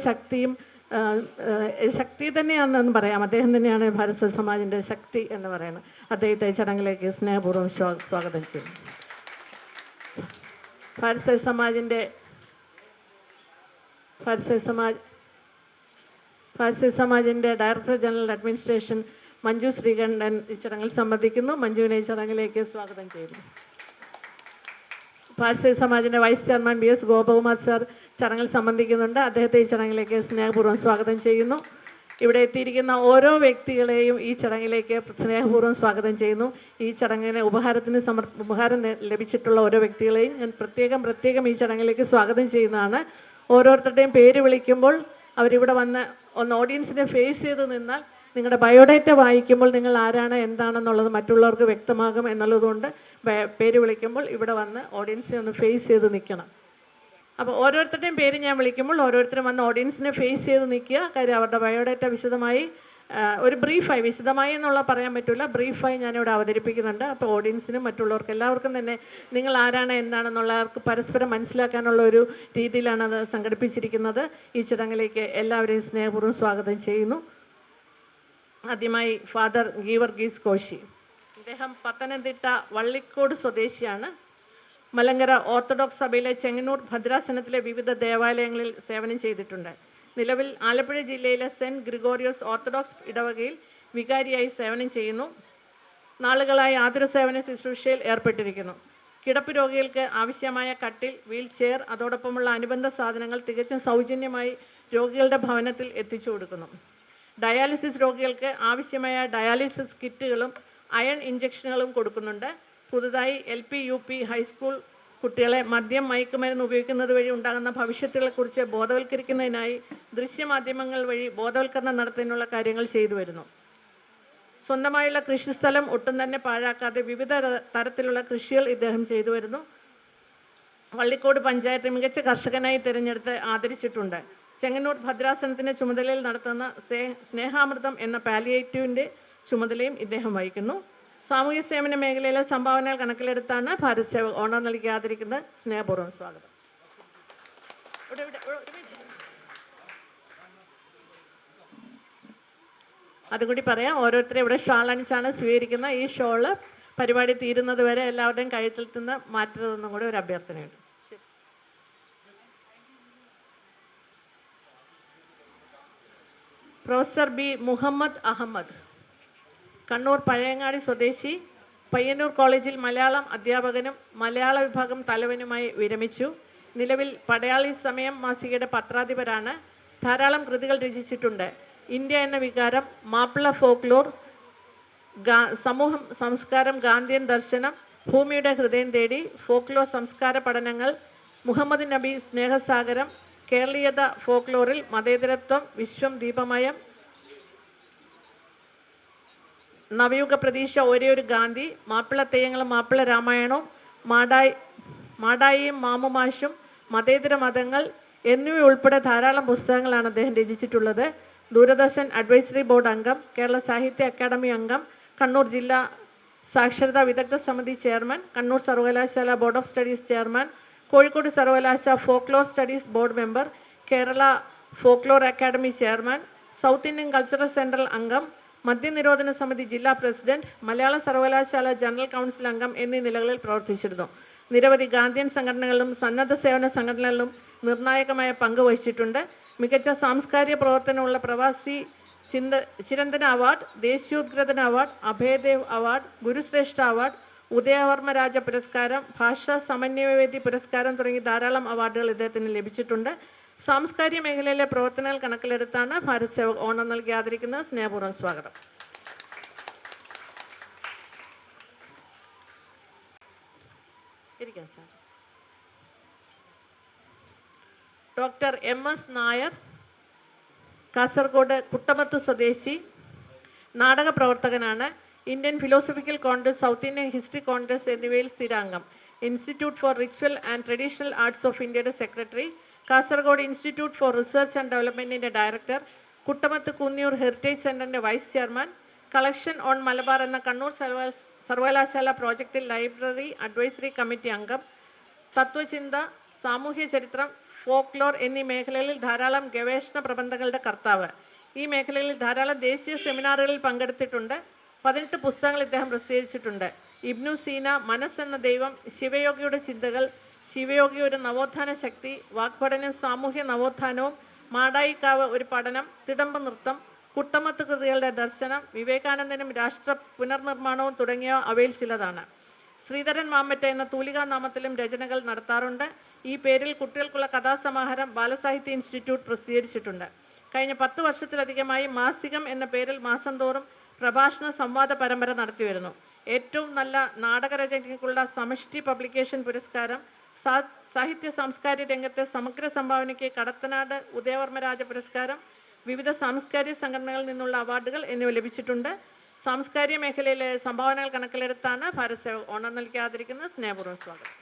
ശക്തി തന്നെയാണെന്ന് പറയാം. അദ്ദേഹം തന്നെയാണ് ഭാരതീയ സമാജിൻ്റെ ശക്തി എന്ന് പറയുന്നത്. അദ്ദേഹത്തെ ഈ ചടങ്ങിലേക്ക് സ്നേഹപൂർവ്വം സ്വാഗതം ചെയ്യുന്നു. ഭാരതീയ സമാജിൻ്റെ director general administration Manju Sreekantan ഈ ചടങ്ങിൽ സംബന്ധിക്കുന്നു. മഞ്ജുവിനെ ഈ ചടങ്ങിലേക്ക് സ്വാഗതം ചെയ്യുന്നു. ഭാരതീയ സമാജിൻ്റെ vice chairman BS Gopakumar sir ചടങ്ങിൽ സംബന്ധിക്കുന്നുണ്ട്. അദ്ദേഹത്തെ ഈ ചടങ്ങിലേക്ക് സ്നേഹപൂർവ്വം സ്വാഗതം ചെയ്യുന്നു. ഇവിടെ എത്തിയിരിക്കുന്ന ഓരോ വ്യക്തികളെയും ഈ ചടങ്ങിലേക്ക് സ്നേഹപൂർവ്വം സ്വാഗതം ചെയ്യുന്നു. ഈ ചടങ്ങിന് ഉപഹാരം ലഭിച്ചിട്ടുള്ള ഓരോ വ്യക്തികളെയും ഞാൻ പ്രത്യേകം ഈ ചടങ്ങിലേക്ക് സ്വാഗതം ചെയ്യുന്നതാണ്. ഓരോരുത്തരുടെയും പേര് വിളിക്കുമ്പോൾ അവരിവിടെ വന്ന് ഒന്ന് ഓഡിയൻസിനെ ഫേസ് ചെയ്ത് നിന്നാൽ നിങ്ങളുടെ ബയോഡേറ്റ വായിക്കുമ്പോൾ നിങ്ങൾ ആരാണ് എന്താണെന്നുള്ളത് മറ്റുള്ളവർക്ക് വ്യക്തമാകും എന്നുള്ളതുകൊണ്ട് പേര് വിളിക്കുമ്പോൾ ഇവിടെ വന്ന് ഓഡിയൻസിനെ ഒന്ന് ഫേസ് ചെയ്ത് നിൽക്കണം. അപ്പോൾ ഓരോരുത്തരുടെയും പേര് ഞാൻ വിളിക്കുമ്പോൾ ഓരോരുത്തരും വന്ന് ഓഡിയൻസിനെ ഫേസ് ചെയ്ത് നിൽക്കുക. കാര്യം അവരുടെ ബയോഡേറ്റ വിശദമായി ഒരു ബ്രീഫായി, വിശദമായി എന്നുള്ള പറയാൻ പറ്റില്ല, ബ്രീഫായി ഞാനിവിടെ അവതരിപ്പിക്കുന്നുണ്ട്. അപ്പോൾ ഓഡിയൻസിനും മറ്റുള്ളവർക്ക് എല്ലാവർക്കും തന്നെ നിങ്ങൾ ആരാണ് എന്താണെന്നുള്ളവർക്ക് പരസ്പരം മനസ്സിലാക്കാനുള്ള ഒരു രീതിയിലാണ് അത് സംഘടിപ്പിച്ചിരിക്കുന്നത്. ഈ ചടങ്ങിലേക്ക് എല്ലാവരെയും സ്നേഹപൂർവ്വം സ്വാഗതം ചെയ്യുന്നു. ആദ്യമായി ഫാദർ ഗീവർഗീസ് കോശി. ഇദ്ദേഹം പത്തനംതിട്ട വള്ളിക്കോട് സ്വദേശിയാണ്. മലങ്കര ഓർത്തഡോക്സ് സഭയിലെ ചെങ്ങന്നൂർ ഭദ്രാസനത്തിലെ വിവിധ ദേവാലയങ്ങളിൽ സേവനം ചെയ്തിട്ടുണ്ട്. നിലവിൽ ആലപ്പുഴ ജില്ലയിലെ സെൻറ്റ് ഗ്രിഗോറിയോസ് ഓർത്തഡോക്സ് ഇടവകയിൽ വികാരിയായി സേവനം ചെയ്യുന്നു. നാളുകളായി ആതുര സേവന ശുശ്രൂഷയിൽ ഏർപ്പെട്ടിരിക്കുന്നു. കിടപ്പ് രോഗികൾക്ക് ആവശ്യമായ കട്ടിൽ, വീൽ ചെയർ, അതോടൊപ്പമുള്ള അനുബന്ധ സാധനങ്ങൾ തികച്ചും സൗജന്യമായി രോഗികളുടെ ഭവനത്തിൽ എത്തിച്ചു കൊടുക്കുന്നു. ഡയാലിസിസ് രോഗികൾക്ക് ആവശ്യമായ ഡയാലിസിസ് കിറ്റുകളും അയൺ ഇഞ്ചക്ഷനുകളും കൊടുക്കുന്നുണ്ട്. പുതുതായി LP, UP, ഹൈസ്കൂൾ കുട്ടികളെ മദ്യം, മയക്കുമരുന്ന് ഉപയോഗിക്കുന്നത് വഴി ഉണ്ടാകുന്ന ഭവിഷ്യത്തുകളെക്കുറിച്ച് ബോധവൽക്കരിക്കുന്നതിനായി ദൃശ്യമാധ്യമങ്ങൾ വഴി ബോധവൽക്കരണം നടത്തുന്നതിനുള്ള കാര്യങ്ങൾ ചെയ്തു വരുന്നു. സ്വന്തമായുള്ള കൃഷിസ്ഥലം ഒട്ടും തന്നെ പാഴാക്കാതെ വിവിധ തരത്തിലുള്ള കൃഷികൾ ഇദ്ദേഹം ചെയ്തു വരുന്നു. വള്ളിക്കോട് പഞ്ചായത്ത് മികച്ച കർഷകനായി തിരഞ്ഞെടുത്ത് ആദരിച്ചിട്ടുണ്ട്. ചെങ്ങന്നൂർ ഭദ്രാസനത്തിൻ്റെ ചുമതലയിൽ നടത്തുന്ന സ്നേഹാമൃതം എന്ന പാലിയേറ്റീവിൻ്റെ ചുമതലയും ഇദ്ദേഹം വഹിക്കുന്നു. സാമൂഹ്യ സേവന മേഖലയിലെ സംഭാവനകൾ കണക്കിലെടുത്താണ് ഭാരത് സേവക് ഓണർ നൽകി ആദരിക്കുന്നത്. സ്നേഹപൂർവ്വം സ്വാഗതം. അതുകൂടി പറയാം, ഓരോരുത്തരും ഇവിടെ ഷാൾ അണിച്ചാണ് സ്വീകരിക്കുന്നത്. ഈ ഷോള് പരിപാടി തീരുന്നത് വരെ എല്ലാവരുടെയും കഴുത്തിൽ നിന്ന് മാറ്റരുതെന്നും കൂടി ഒരു അഭ്യർത്ഥനയുണ്ട്. Professor B. മുഹമ്മദ് അഹമ്മദ്, കണ്ണൂർ പഴയങ്ങാടി സ്വദേശി, പയ്യന്നൂർ കോളേജിൽ മലയാളം അധ്യാപകനും മലയാള വിഭാഗം തലവനുമായി വിരമിച്ചു. നിലവിൽ പടയാളി സമയം മാസികയുടെ പത്രാധിപരാണ്. ധാരാളം കൃതികൾ രചിച്ചിട്ടുണ്ട്. ഇന്ത്യ എന്ന വികാരം, മാപ്പിള ഫോക്ലോർ, സമൂഹം, സംസ്കാരം, ഗാന്ധിയൻ ദർശനം, ഭൂമിയുടെ ഹൃദയം തേടി, ഫോക്ലോർ സംസ്കാര പഠനങ്ങൾ, മുഹമ്മദ് നബി, സ്നേഹസാഗരം, കേരളീയത ഫോക്ലോറിൽ, മതേതരത്വം, വിശ്വം ദീപമയം, നവയുഗ പ്രതീക്ഷ, ഒരേ ഒരു ഗാന്ധി, മാപ്പിള തെയ്യങ്ങളും മാപ്പിള രാമായണവും, മാടായിയും മാമുമാഷും, മതേതര മതങ്ങൾ എന്നിവ ഉൾപ്പെടെ ധാരാളം പുസ്തകങ്ങളാണ് അദ്ദേഹം രചിച്ചിട്ടുള്ളത്. ദൂരദർശൻ അഡ്വൈസറി ബോർഡ് അംഗം, കേരള സാഹിത്യ അക്കാദമി അംഗം, കണ്ണൂർ ജില്ലാ സാക്ഷരതാ വിദഗ്ധ സമിതി ചെയർമാൻ, കണ്ണൂർ സർവകലാശാല board of studies chairman, Kozhikode സർവകലാശാല folklore studies board member, Kerala folklore academy chairman, South Indian cultural central അംഗം, മദ്യനിരോധന സമിതി ജില്ലാ പ്രസിഡന്റ്, മലയാള സർവകലാശാല ജനറൽ കൗൺസിൽ അംഗം എന്നീ നിലകളിൽ പ്രവർത്തിച്ചിരുന്നു. നിരവധി ഗാന്ധിയൻ സംഘടനകളിലും സന്നദ്ധ സേവന സംഘടനകളിലും നിർണായകമായ പങ്ക് വഹിച്ചിട്ടുണ്ട്. മികച്ച സാംസ്കാരിക പ്രവർത്തനമുള്ള പ്രവാസി ചിരന്തന അവാർഡ്, ദേശീയോദ്ഗ്രഥന award, Abhayadev award, Gurushreshta award, Udayavarmaraja പുരസ്കാരം, ഭാഷാ സമന്വയവേദി പുരസ്കാരം തുടങ്ങി ധാരാളം അവാർഡുകൾ ഇദ്ദേഹത്തിന് ലഭിച്ചിട്ടുണ്ട്. സാംസ്കാരിക മേഖലയിലെ പ്രവർത്തനങ്ങൾ കണക്കിലെടുത്താണ് ഭാരത് സേവക് ഓണർ നൽകി ആദരിക്കുന്നത്. സ്നേഹപൂർവ്വം സ്വാഗതം. ഇരിക്കാം sir. Doctor MS Nair, Kasaragod Kuttamath സ്വദേശി, നാടക പ്രവർത്തകനാണ്. Indian philosophical congress, South Indian history congress എന്നിവയിൽ സ്ഥിരാംഗം. Institute for ritual and traditional arts of ഇന്ത്യയുടെ secretary, Kasaragod institute for research and ഡെവലപ്മെൻറ്റിൻ്റെ ഡയറക്ടർ, കുട്ടമത്ത് കുന്നിയൂർ ഹെറിറ്റേജ് സെൻ്ററിൻ്റെ vice chairman, collection on Malabar എന്ന കണ്ണൂർ സർവകലാശാല പ്രോജക്റ്റിൽ ലൈബ്രറി അഡ്വൈസറി കമ്മിറ്റി അംഗം, തത്വചിന്ത, സാമൂഹ്യ ചരിത്രം, ഫോക്ലോർ എന്നീ മേഖലകളിൽ ധാരാളം ഗവേഷണ പ്രബന്ധങ്ങളുടെ കർത്താവ്. ഈ മേഖലകളിൽ ധാരാളം ദേശീയ സെമിനാറുകളിൽ പങ്കെടുത്തിട്ടുണ്ട്. 18 പുസ്തകങ്ങൾ ഇദ്ദേഹം പ്രസിദ്ധീകരിച്ചിട്ടുണ്ട്. ഇബ്നു സീന, മനസ്സെന്ന ദൈവം, ശിവയോഗിയുടെ ചിന്തകൾ, ശിവയോഗി ഒരു നവോത്ഥാന ശക്തി, വാഗ്പഠനം, സാമൂഹ്യ നവോത്ഥാനവും, മാടായിക്കാവ് ഒരു പഠനം, തിടമ്പ് നൃത്തം, കുട്ടമത്ത് കൃതികളുടെ ദർശനം, വിവേകാനന്ദനും രാഷ്ട്ര പുനർനിർമ്മാണവും തുടങ്ങിയവ അവയിൽ ചിലതാണ്. ശ്രീധരൻ മാമറ്റ എന്ന തൂലികാനാമത്തിലും രചനകൾ നടത്താറുണ്ട്. ഈ പേരിൽ കുട്ടികൾക്കുള്ള കഥാസമാഹാരം ബാലസാഹിത്യ ഇൻസ്റ്റിറ്റ്യൂട്ട് പ്രസിദ്ധീകരിച്ചിട്ടുണ്ട്. കഴിഞ്ഞ 10 വർഷത്തിലധികമായി മാസികം എന്ന പേരിൽ മാസം തോറും പ്രഭാഷണ സംവാദ പരമ്പര നടത്തിവരുന്നു. ഏറ്റവും നല്ല നാടകരചനയ്ക്കുള്ള സമഷ്ടി പബ്ലിക്കേഷൻ പുരസ്കാരം, സാഹിത്യ സാംസ്കാരിക രംഗത്തെ സമഗ്ര സംഭാവനയ്ക്ക് കടത്തനാട് ഉദയവർമ്മരാജ പുരസ്കാരം, വിവിധ സാംസ്കാരിക സംഘടനകളിൽ നിന്നുള്ള അവാർഡുകൾ എന്നിവ ലഭിച്ചിട്ടുണ്ട്. സാംസ്കാരിക മേഖലയിലെ സംഭാവനകൾ കണക്കിലെടുത്താണ് ഭാരത് സേവക് ഓണർ നൽകി ആദരിക്കുന്നത്. സ്നേഹപൂർവ്വം സ്വാഗതം.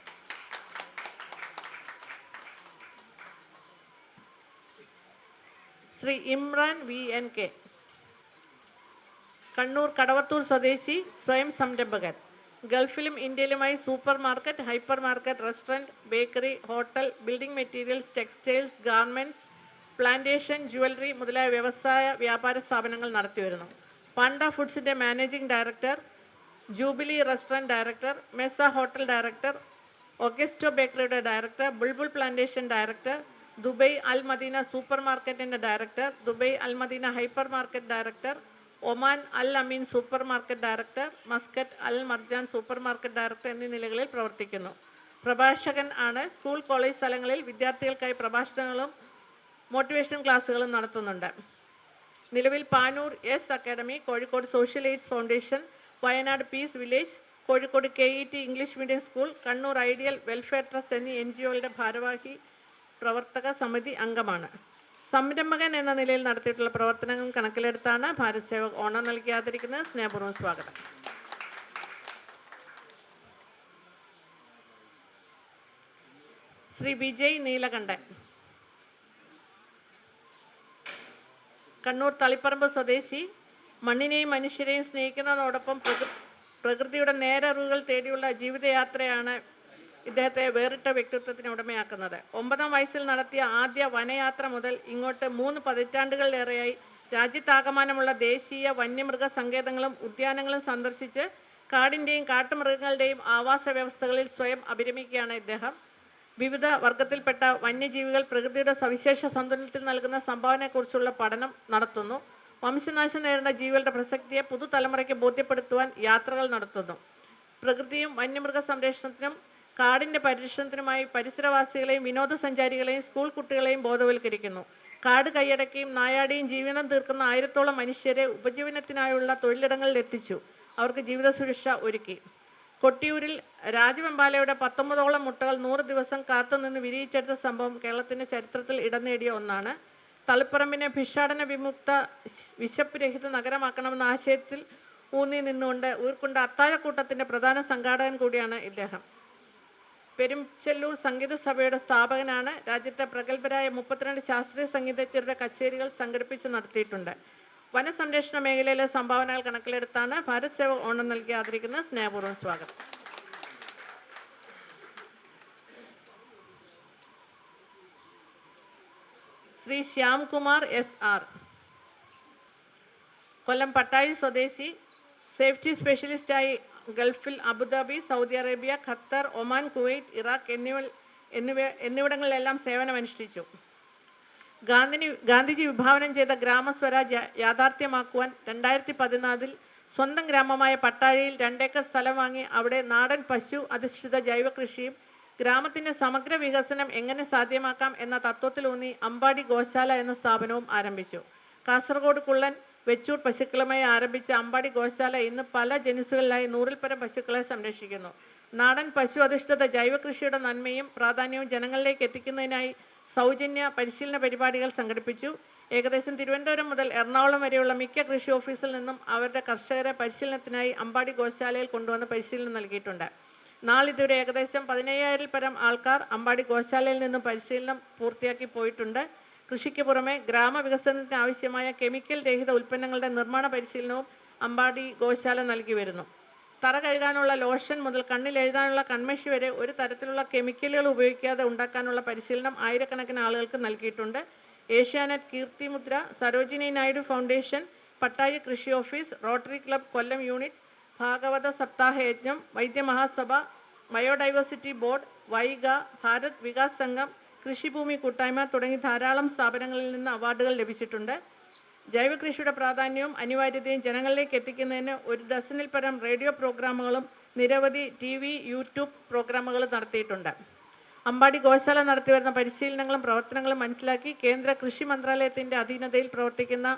ശ്രീ ഇമ്രാൻ VNK, കണ്ണൂർ കടവത്തൂർ സ്വദേശി, സ്വയം സംരംഭകൻ. ഗൾഫിലും ഇന്ത്യയിലുമായി super market, hyper market, restaurant, bakery, hotel, building materials, textiles, garments, plantation, jewellery മുതലായ വ്യാപാര സ്ഥാപനങ്ങൾ നടത്തിവരുന്നു. പാണ്ട ഫുഡ്സിൻ്റെ managing director, Jubilee restaurant director, Messa hotel director, Augusto ബേക്കറിയുടെ director, Bulbul plantation director, Dubai Al Madina super മാർക്കറ്റിൻ്റെ director, Dubai Al Madina hyper market director, Oman Al Ameen super market director, Muscat Al Marjan super market director എന്നീ നിലകളിൽ പ്രവർത്തിക്കുന്നു. പ്രഭാഷകൻ ആണ്. സ്കൂൾ കോളേജ് സ്ഥലങ്ങളിൽ വിദ്യാർത്ഥികൾക്കായി പ്രഭാഷണങ്ങളും മോട്ടിവേഷൻ ക്ലാസ്സുകളും നടത്തുന്നുണ്ട്. നിലവിൽ Panoor S academy, Kozhikode social aids foundation, Wayanad peace village, Kozhikode KET English medium school, Kannur ideal welfare trust എന്നീ NGOകളുടെ ഭാരവാഹി പ്രവർത്തക സമിതി അംഗമാണ്. സംരംഭകൻ എന്ന നിലയിൽ നടത്തിയിട്ടുള്ള പ്രവർത്തനങ്ങൾ കണക്കിലെടുത്താണ് ഭാരത് സേവക് ഓണം നൽകി ആദരിക്കുന്നത്. സ്നേഹപൂർവ്വം സ്വാഗതം. ശ്രീ വിജയ് നീലകണ്ഠൻ, കണ്ണൂർ തളിപ്പറമ്പ് സ്വദേശി. മണ്ണിനെയും മനുഷ്യരെയും സ്നേഹിക്കുന്നതോടൊപ്പം പ്രകൃതിയുടെ നേരറിവുകൾ തേടിയുള്ള ജീവിതയാത്രയാണ് ഇദ്ദേഹത്തെ വേറിട്ട വ്യക്തിത്വത്തിന് ഉടമയാക്കുന്നത്. 9ാം വയസ്സിൽ നടത്തിയ ആദ്യ വനയാത്ര മുതൽ ഇങ്ങോട്ട് 3 പതിറ്റാണ്ടുകളിലേറെയായി രാജ്യത്താകമാനമുള്ള ദേശീയ വന്യമൃഗ സങ്കേതങ്ങളും ഉദ്യാനങ്ങളും സന്ദർശിച്ച് കാടിൻ്റെയും കാട്ടുമൃഗങ്ങളുടെയും ആവാസ വ്യവസ്ഥകളിൽ സ്വയം അഭിരമിക്കുകയാണ് ഇദ്ദേഹം. വിവിധ വർഗത്തിൽപ്പെട്ട വന്യജീവികൾ പ്രകൃതിയുടെ സവിശേഷ സന്തുലനത്തിൽ നൽകുന്ന സംഭാവനയെക്കുറിച്ചുള്ള പഠനം നടത്തുന്നു. വംശനാശം നേരിടുന്ന ജീവികളുടെ പ്രസക്തിയെ പുതുതലമുറയ്ക്ക് ബോധ്യപ്പെടുത്തുവാൻ യാത്രകൾ നടത്തുന്നു. പ്രകൃതിയും വന്യമൃഗ സംരക്ഷണത്തിനും കാടിൻ്റെ പരിരക്ഷണത്തിനുമായി പരിസരവാസികളെയും വിനോദസഞ്ചാരികളെയും സ്കൂൾ കുട്ടികളെയും ബോധവൽക്കരിക്കുന്നു. കാട് കൈയടക്കിയും നായാടിയും ജീവിതം തീർക്കുന്ന 1000ഓളം മനുഷ്യരെ ഉപജീവനത്തിനായുള്ള തൊഴിലിടങ്ങളിൽ എത്തിച്ചു. അവർക്ക് ജീവിത സുരക്ഷ ഒരുക്കി. കൊട്ടിയൂരിൽ രാജവെമ്പാലയുടെ 19ഓളം മുട്ടകൾ 100 ദിവസം കാത്തുനിന്ന് വിരിയിച്ചെടുത്ത സംഭവം കേരളത്തിൻ്റെ ചരിത്രത്തിൽ ഇടം നേടിയ ഒന്നാണ്. തളിപ്പറമ്പിനെ ഭിക്ഷാടന വിമുക്ത വിശപ്പ് രഹിത നഗരമാക്കണമെന്ന ആശയത്തിൽ ഊന്നി നിന്നുകൊണ്ട് ഊർക്കുണ്ട അത്താഴക്കൂട്ടത്തിൻ്റെ പ്രധാന സംഘാടകൻ കൂടിയാണ് ഇദ്ദേഹം. പെരുംചെല്ലൂർ സംഗീത സഭയുടെ സ്ഥാപകനാണ്. രാജ്യത്തെ പ്രഗത്ഭരായ 32 ശാസ്ത്രീയ സംഗീതജ്ഞരുടെ കച്ചേരികൾ സംഘടിപ്പിച്ച് നടത്തിയിട്ടുണ്ട്. വനസംരക്ഷണ മേഖലയിലെ സംഭാവനകൾ കണക്കിലെടുത്താണ് ഭാരത് സേവക് ഓണം നൽകി ആദരിക്കുന്നത്. സ്നേഹപൂർവ്വം സ്വാഗതം. ശ്രീ ശ്യാംകുമാർ SR, കൊല്ലം പട്ടാഴി സ്വദേശി. സേഫ്റ്റി സ്പെഷ്യലിസ്റ്റായി ഗൾഫിൽ Abu Dhabi, Saudi Arabia, Qatar, Oman, Kuwait, Iraq എന്നിവിടങ്ങളിലെല്ലാം സേവനമനുഷ്ഠിച്ചു. ഗാന്ധിജി വിഭാവനം ചെയ്ത ഗ്രാമസ്വരാജ് യാഥാർത്ഥ്യമാക്കുവാൻ 2014 സ്വന്തം ഗ്രാമമായ പട്ടാഴിയിൽ 2 ഏക്കർ സ്ഥലം വാങ്ങി അവിടെ നാടൻ പശു അധിഷ്ഠിത ജൈവ കൃഷിയും ഗ്രാമത്തിൻ്റെ സമഗ്ര വികസനം എങ്ങനെ സാധ്യമാക്കാം എന്ന തത്വത്തിലൂന്നി അമ്പാടി ഗോശാല എന്ന സ്ഥാപനവും ആരംഭിച്ചു. കാസർഗോഡ് കുള്ളൻ വെച്ചൂർ പശുക്കളുമായി ആരംഭിച്ച അമ്പാടി ഗോശാല ഇന്ന് പല ജനുസുകളിലായി 100-ൽ പരം പശുക്കളെ സംരക്ഷിക്കുന്നു. നാടൻ പശു അധിഷ്ഠിത ജൈവ കൃഷിയുടെ നന്മയും പ്രാധാന്യവും ജനങ്ങളിലേക്ക് എത്തിക്കുന്നതിനായി സൗജന്യ പരിശീലന പരിപാടികൾ സംഘടിപ്പിച്ചു. ഏകദേശം തിരുവനന്തപുരം മുതൽ എറണാകുളം വരെയുള്ള മിക്ക കൃഷി ഓഫീസിൽ നിന്നും അവരുടെ കർഷകരെ പരിശീലനത്തിനായി അമ്പാടി ഗോശാലയിൽ കൊണ്ടുവന്ന് പരിശീലനം നൽകിയിട്ടുണ്ട്. നാളിതുവരെ ഏകദേശം 15,000-ൽ പരം ആൾക്കാർ അമ്പാടി ഗോശാലയിൽ നിന്നും പരിശീലനം പൂർത്തിയാക്കി പോയിട്ടുണ്ട്. കൃഷിക്ക് പുറമെ ഗ്രാമവികസനത്തിന് ആവശ്യമായ കെമിക്കൽ രഹിത ഉൽപ്പന്നങ്ങളുടെ നിർമ്മാണ പരിശീലനവും അമ്പാടി ഗോശാല നൽകി വരുന്നു. തറ കഴുകാനുള്ള ലോഷൻ മുതൽ കണ്ണിൽ എഴുതാനുള്ള കൺമഷി വരെ ഒരു തരത്തിലുള്ള കെമിക്കലുകൾ ഉപയോഗിക്കാതെ ഉണ്ടാക്കാനുള്ള പരിശീലനം ആയിരക്കണക്കിന് ആളുകൾക്ക് നൽകിയിട്ടുണ്ട്. ഏഷ്യാനെറ്റ് കീർത്തിമുദ്ര, സരോജിനി നായിഡു ഫൗണ്ടേഷൻ, പട്ടാഴി കൃഷി ഓഫീസ്, റോട്ടറി ക്ലബ് കൊല്ലം യൂണിറ്റ്, ഭാഗവത സപ്താഹയജ്ഞം, വൈദ്യമഹാസഭ, ബയോഡൈവേഴ്സിറ്റി ബോർഡ്, വൈഗ, ഭാരത് വികാസ് സംഘം, കൃഷിഭൂമി കൂട്ടായ്മ തുടങ്ങി ധാരാളം സ്ഥാപനങ്ങളിൽ നിന്ന് അവാർഡുകൾ ലഭിച്ചിട്ടുണ്ട്. ജൈവകൃഷിയുടെ പ്രാധാന്യവും അനിവാര്യതയും ജനങ്ങളിലേക്ക് എത്തിക്കുന്നതിന് 1 ഡസനിൽ പരം റേഡിയോ പ്രോഗ്രാമുകളും നിരവധി TV, YouTube പ്രോഗ്രാമുകളും നടത്തിയിട്ടുണ്ട്. അമ്പാടി ഗോശാല നടത്തിവരുന്ന പരിശീലനങ്ങളും പ്രവർത്തനങ്ങളും മനസ്സിലാക്കി കേന്ദ്ര കൃഷി മന്ത്രാലയത്തിൻ്റെ അധീനതയിൽ പ്രവർത്തിക്കുന്ന